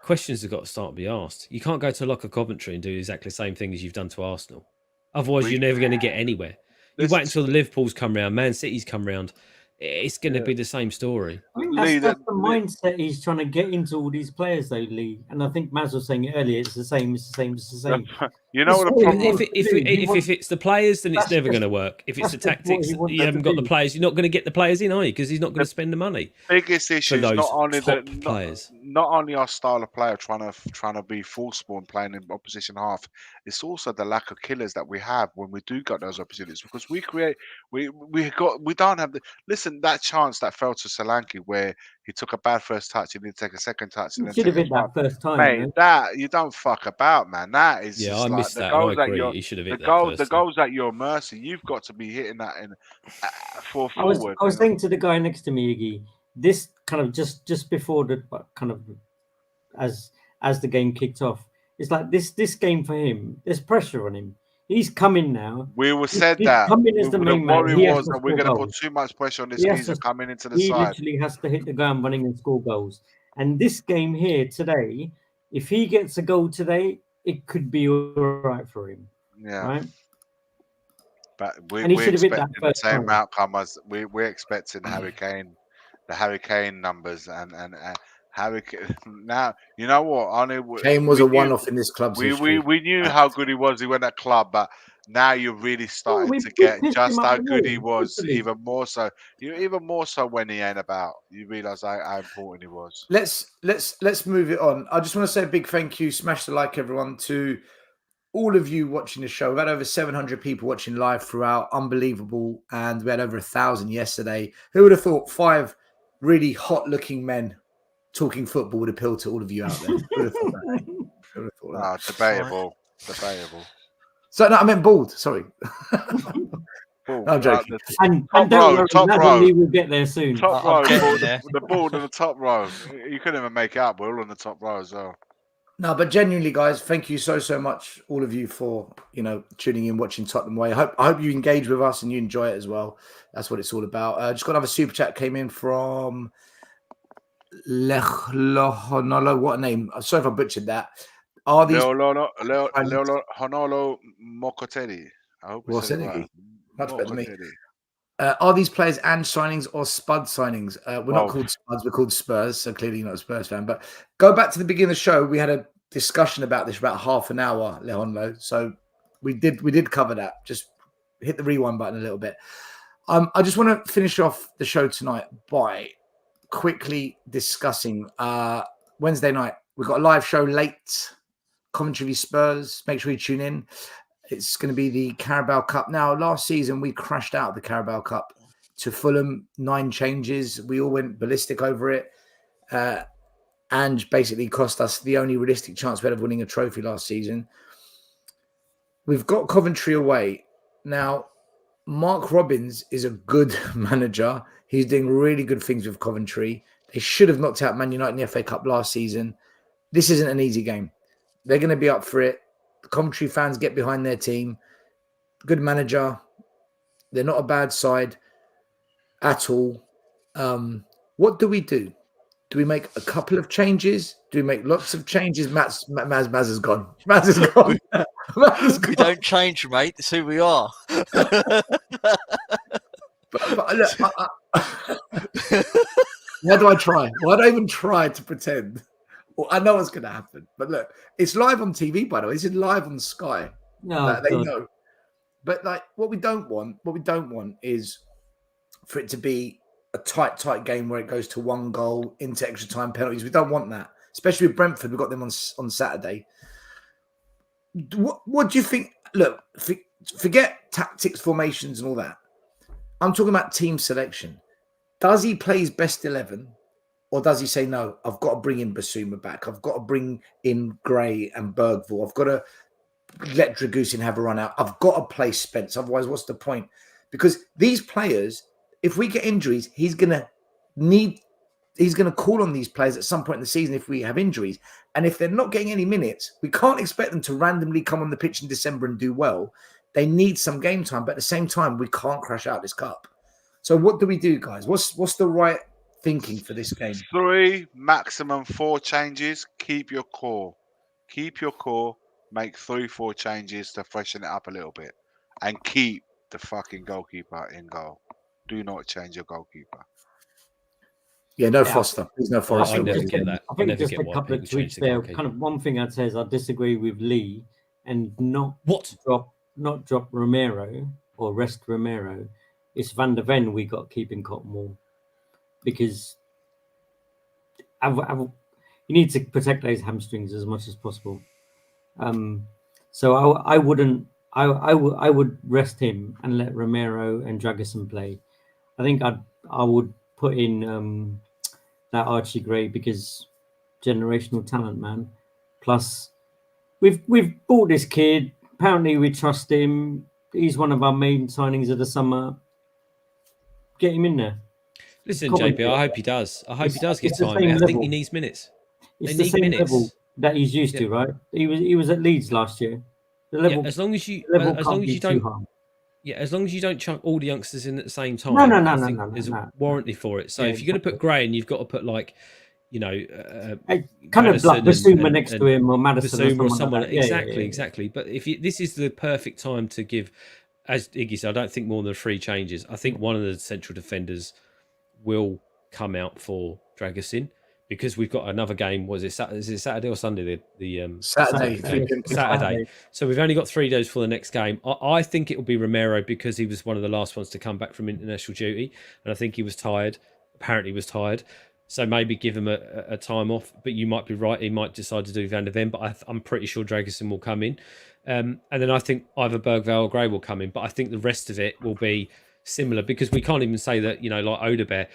questions have got to start to be asked. You can't go to locker commentary and do exactly the same thing as you've done to Arsenal. Otherwise, you're never going to get anywhere. You wait until the Liverpool's come round, Man City's come round. It's going to be the same story. I think that's the mindset he's trying to get into all these players, though, Lee. And I think Maz was saying it earlier. It's the same. You know what the If- problem? If it's the players, then it's That's never just- going to work. If it's the that's just what tactics, he wants you us haven't to got the do. players. You're not going to get the players in, are you? Because he's not going to spend the money Biggest issue for is those not only top players. not only our style of player trying to be forceful and playing in opposition half. It's also the lack of killers that we have when we do get those opportunities, because we don't have the listen that chance that fell to Solanke where he took a bad first touch, he didn't take a second touch, and He then should take have a hit that first time. mate. man. That you don't fuck about, man. That is Yeah, just I like missed the that, and goals I that agree. you're He should have the hit that goal first the time. goals at your mercy. You've got to be hitting that in for I was forward. saying to the guy next to me, Iggy, this kind of just before the kind of as the game kicked off, it's like this game for him. There's pressure on him. He's coming now. We were said He's that coming as the the main man. worry He has was to that we're score going to put goals. too much pressure on this He has geezer to- coming into the He side. literally has to hit the ground running and score goals. And this game here today, if he gets a goal today, it could be all right for him. Yeah, Right? but And he we're should have hit that expecting the first same time. outcome as we're expecting the Harry Kane numbers and Harry now. You know what? Kane was a one-off in this club's history. We knew how good he was. He went at club, but now you're really starting we to get pissed just him up how the good he wall, was. totally. Even more so. Even more so when he ain't about. You realise how important he was. Let's move it on. I just want to say a big thank you, smash the like, everyone, to all of you watching the show. We had over 700 people watching live throughout. Unbelievable. And we had over 1,000 yesterday. Who would have thought 5 really hot-looking men talking football would appeal to all of you out there? Who would have thought that? Who would have thought that? Debatable. So, no, I meant bald. Sorry. Ball. I'm joking. And Top don't row, worry, top Naz row. and me will get there soon. Top I'm row, getting there. the ball in the top row. You couldn't even make it up. We're all on the top row as well. No, but genuinely, guys, thank you so much, all of you, for tuning in, watching Tottenham Way. I hope you engage with us and you enjoy it as well. That's what it's all about. Just got another super chat came in from Lohonolo. What a name! Sorry if I butchered that. Are these Leolo Honolo Mokotelli. I hope we said it right. Much better than me. Mokotelli. Are these players and signings or Spud signings? We're not Both. called Spuds, we're called Spurs, so clearly you're not a Spurs fan. But go back to the beginning of the show. We had a discussion about this for about half an hour, Leonlo. So we did cover that. Just hit the rewind button a little bit. I just want to finish off the show tonight by quickly discussing Wednesday night. We've got a live show late, Coventry v Spurs. Make sure you tune in. It's going to be the Carabao Cup. Now, last season, we crashed out the Carabao Cup to Fulham, 9 changes. We all went ballistic over it and basically cost us the only realistic chance we had of winning a trophy last season. We've got Coventry away. Now, Mark Robbins is a good manager. He's doing really good things with Coventry. They should have knocked out Man United in the FA Cup last season. This isn't an easy game. They're going to be up for it. The Coventry fans get behind their team. Good manager. They're not a bad side at all. What do we do? Do we make a couple of changes? Do we make lots of changes? Maz has gone. Maz is gone. Maz is We gone. don't change, mate. It's who we are. But look, why do I try? Why do I even try to pretend? Well, I know what's going to happen. But look, it's live on TV, by the way. This is live on Sky. No, They know. But like, what we don't want is for it to be a tight game where it goes to 1 goal into extra time penalties. We don't want that, especially with Brentford. We've got them on Saturday. What do you think? Look, forget tactics, formations, and all that. I'm talking about team selection. Does he play his best 11? Or does he say, no, I've got to bring in Basuma back. I've got to bring in Gray and Bergvall. I've got to let Dragusin have a run out. I've got to play Spence. Otherwise, what's the point? Because these players, if we get injuries, he's going to call on these players at some point in the season if we have injuries. And if they're not getting any minutes, we can't expect them to randomly come on the pitch in December and do well. They need some game time. But at the same time, we can't crash out this cup. So what do we do, guys? What's the right thinking for this game? 3, maximum 4 changes. Keep your core. Make 3-4 changes to freshen it up a little bit, and keep the fucking goalkeeper in goal. Do not change your goalkeeper. Yeah, no Foster. There's no I Forrester. never get that. I I think never just get a why couple of people change tweets the there. goalkeeper. Kind of one thing I'd say is I disagree with Lee. and not drop Romero or rest Romero, it's Van der Ven we got keeping Cotton Wall, because you need to protect those hamstrings as much as possible. So I would rest him and let Romero and Dragusin play. I think I would put in that Archie Gray, because generational talent, man. Plus, we've bought this kid. Apparently, we trust him. He's one of our main signings of the summer. Get him in there. Listen, JP, I hope he does. I hope he does get time. I think he needs minutes. It's the same level that he's used to, right? He was at Leeds last year. The level, as long as you don't. Yeah, as long as you don't chuck all the youngsters in at the same time. No, there's a warranty for it. So if you're going to put Gray in, you've got to put kind of Madison like Basuma next to him, or Madison Basuma or someone. Like Exactly. But this is the perfect time to give, as Iggy said, I don't think more than 3 changes. I think one of the central defenders will come out for Dragusin, because we've got another game. Is it Saturday or Sunday? Saturday. So we've only got 3 days for the next game. I think it will be Romero, because he was one of the last ones to come back from international duty, and I think he was tired. Apparently, he was tired. So maybe give him a time off. But you might be right; he might decide to do Van der Ven. But I'm pretty sure Dragusin will come in, and then I think either Bergvall or Gray will come in. But I think the rest of it will be similar, because we can't even say that like Odegaard.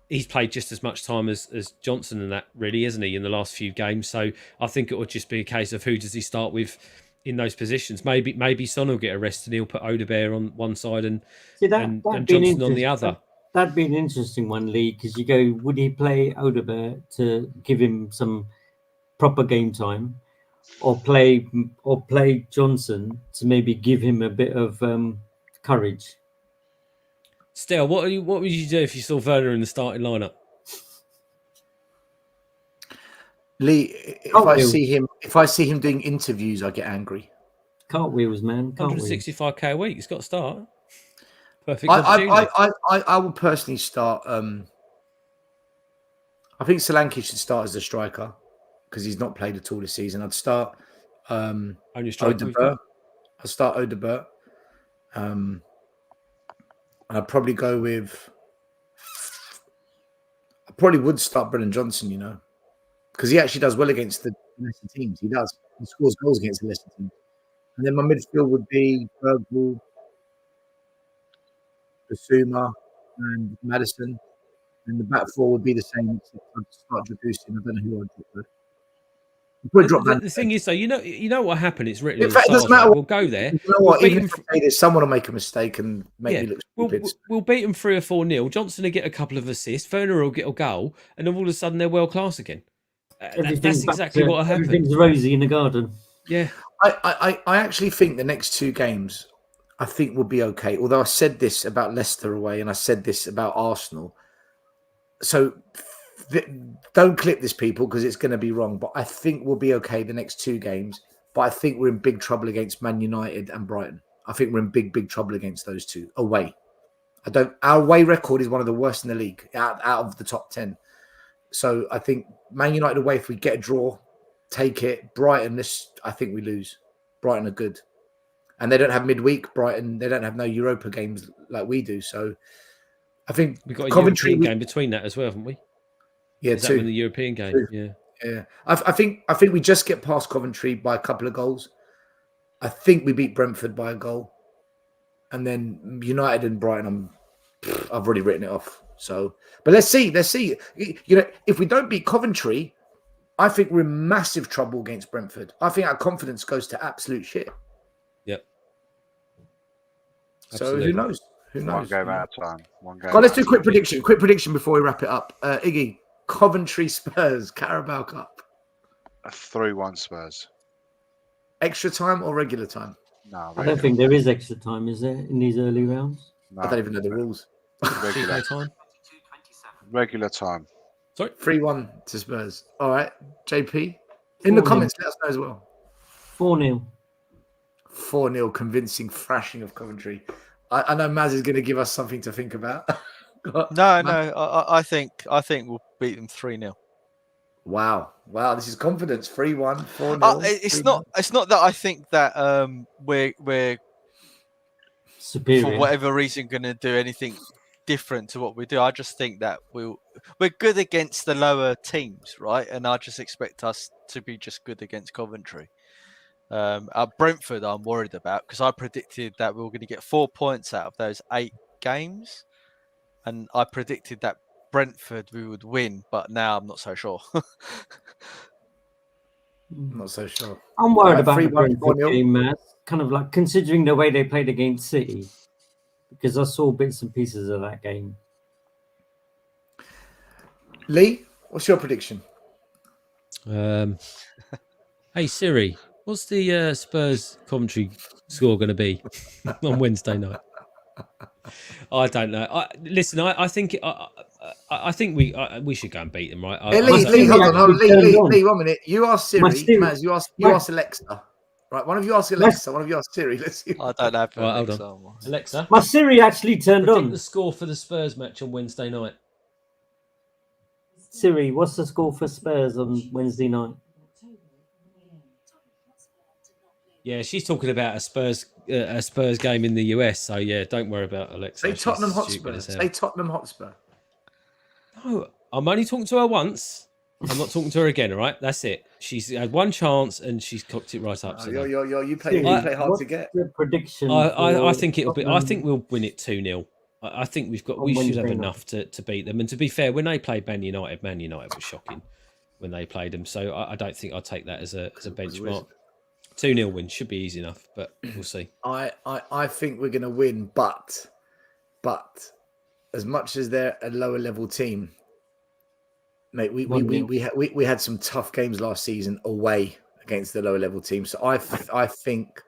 He's played just as much time as Johnson and that, really, isn't he, in the last few games? So I think it would just be a case of who does he start with in those positions. Maybe Son will get a rest and he'll put Odegaard on one side and Johnson on the other. That'd be an interesting one, Lee, because you go, would he play Odegaard to give him some proper game time, or play Johnson to maybe give him a bit of courage? Still, what would you do if you saw Werner in the starting lineup? Lee, if I see him doing interviews, I get angry. Cartwheels, man. 165k a week. It's got to start. Perfect opportunity. I will personally start. I think Solanke should start as a striker, because he's not played at all this season. I'd start Odegaard. I'd start Odegaard. I'd probably go with. I probably would start Brennan Johnson, because he actually does well against the lesser teams. He does. He scores goals against the lesser teams. And then my midfield would be Bergvall, Basuma, and Madison. And the back 4 would be the same, except I'd start Dragusin. I don't know who I'd drop. The thing is, though, you know what happened. It's written. In fact, it doesn't matter. We'll go there. You know what? Even if I say this, someone will make a mistake and make me look stupid. We'll beat them 3 or 4-0. Johnson will get a couple of assists. Werner will get a goal, and then all of a sudden they're world class again. That's exactly what happened. Everything's rosy in the garden. Yeah. I actually think the next 2 games, I think will be okay. Although I said this about Leicester away, and I said this about Arsenal. So don't clip this, people, because it's going to be wrong. But I think we'll be okay the next 2 games. But I think we're in big trouble against Man United and Brighton. I think we're in big trouble against those 2 away. Our away record is one of the worst in the league, out of the top 10. So I think Man United away, if we get a draw, take it. Brighton, I think we lose. Brighton are good, and they don't have midweek. Brighton, they don't have no Europa games like we do. So I think we've got a Coventry European game between that as well, haven't we? Yeah, is that in the European game. 2. Yeah. I think we just get past Coventry by a couple of goals. I think we beat Brentford by a goal, and then United and Brighton, I've already written it off. So, but let's see. If we don't beat Coventry, I think we're in massive trouble against Brentford. I think our confidence goes to absolute shit. Yep. Absolutely. So who knows? One game at a time. Let's do a quick prediction. Quick prediction before we wrap it up. Iggy, Coventry Spurs, Carabao Cup. A 3-1 Spurs. Extra time or regular time? No, I don't think there is extra time, is there, in these early rounds? No. I don't even know the rules. Regular time. Regular time. Sorry? 3-1 to Spurs. All right, JP. In the comments, let us know as well. 4-0. 4-0, convincing thrashing of Coventry. I know Maz is going to give us something to think about. No. I think we'll beat them 3-0. Wow, this is confidence. 3-1, 4-0. It's not that I think that we're Superior. for whatever reason going to do anything different to what we do. I just think that we're good against the lower teams, right? And I just expect us to be just good against Coventry. At Brentford, I'm worried about because I predicted that we were going to get 4 points out of those 8 games, and I predicted that Brentford we would win, but now I'm not so sure. Not so sure. I'm worried about the 3-1, Brentford 4-0. game, man. Kind of like considering the way they played against City, because I saw bits and pieces of that game. Lee, what's your prediction? Hey Siri, what's the Spurs Coventry score going to be on Wednesday night? I don't know. I think we should go and beat them, right? Hey, Lee, hold on. Lee, 1 minute. You ask Siri, Maz, you ask Alexa. Right, one of you ask Alexa, one of you ask Siri. Let's see. I don't have Right, hold Alexa. on. Alexa, My Siri actually turned predict on. the score for the Spurs match on Wednesday night. Siri, what's the score for Spurs on Wednesday night? Yeah, she's talking about a Spurs game in the US. So yeah, don't worry about Alexa. Say She's Tottenham stupid Hotspur. as hell. Say Tottenham Hotspur. No, I'm only talking to her once. I'm not talking to her again. All right, that's it. She's had one chance and she's cocked it right up. So no. You play hard What's to get. the prediction? I think it'll be. I Tottenham? think we'll win it 2-0. I think we should have Wednesday night. enough to beat them. And to be fair, when they played Man United was shocking when they played them. So I don't think I'll take that as a benchmark. 2-0 win should be easy enough, but we'll see. I think we're going to win, but as much as they're a lower level team, mate, we had some tough games last season away against the lower level team. So I think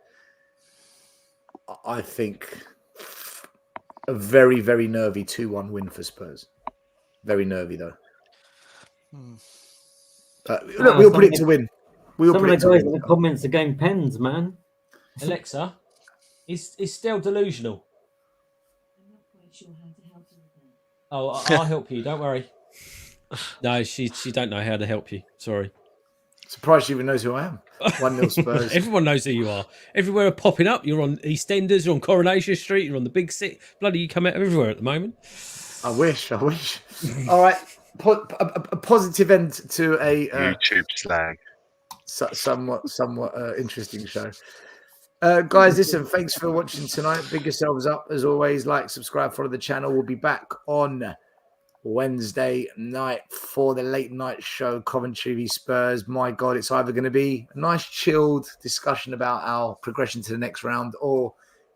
a very, very nervy 2-1 win for Spurs. Very nervy though. Look, we'll predict to win. Some of the guys in the comments are going pens, man. Alexa, is Stell delusional? I'm not quite sure how to help you with that. Oh, I'll help you. Don't worry. No, she don't know how to help you. Sorry. Surprised she even knows who I am. 1-0 Spurs. Everyone knows who you are. Everywhere are popping up. You're on EastEnders. You're on Coronation Street. You're on the Big City. Bloody, you come out everywhere at the moment. I wish. All right. A positive end to a YouTube slag. somewhat interesting show. Guys, listen, thanks for watching tonight. Big yourselves up as always. Like, subscribe, follow the channel. We'll be back on Wednesday night for the late night show, Coventry v Spurs. My God, it's either going to be a nice chilled discussion about our progression to the next round, or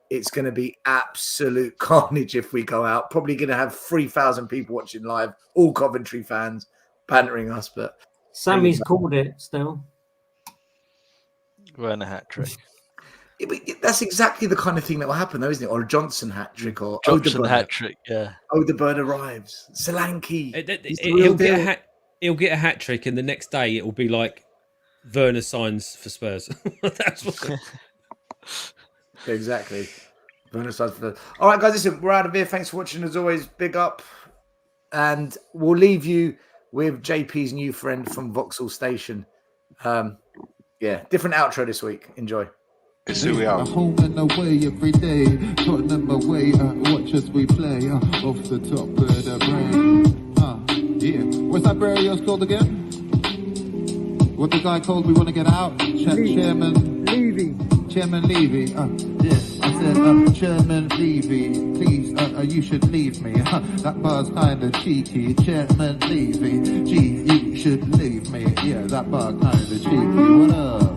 it's going to be absolute carnage if we go out. Probably going to have 3,000 people watching live, all Coventry fans bantering us. But Sammy's called it still. We're in a hat trick. That's exactly the kind of thing that will happen, though, isn't it? Or a Johnson hat trick, or Johnson Odegaard. hat trick, yeah. Odegaard arrives. Solanke. He'll get a hat trick, and the next day it will be like Werner signs for Spurs. That's what. Exactly. Werner signs for Spurs. All right, guys, listen, we're out of here. Thanks for watching, as always. Big up, and we'll leave you with JP's new friend from Vauxhall Station. Different outro this week. Enjoy. It's who we are. Home and away every day. Tottenham away. Watch as we play. Off the top of the brain. Yeah. What's that Mauricios called again? What the guy called? We want to get out. Chairman Levy. Chairman Levy. Yeah. I said, Chairman Levy, please, you should leave me. That bar's kind of cheeky. Chairman Levy, gee, you should leave me. Yeah, that bar kind of cheeky. What up?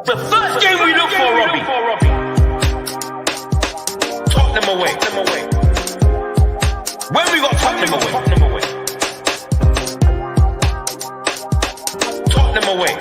The first game we look for, Robbie. Tottenham away. When we got Tottenham away. Tottenham away.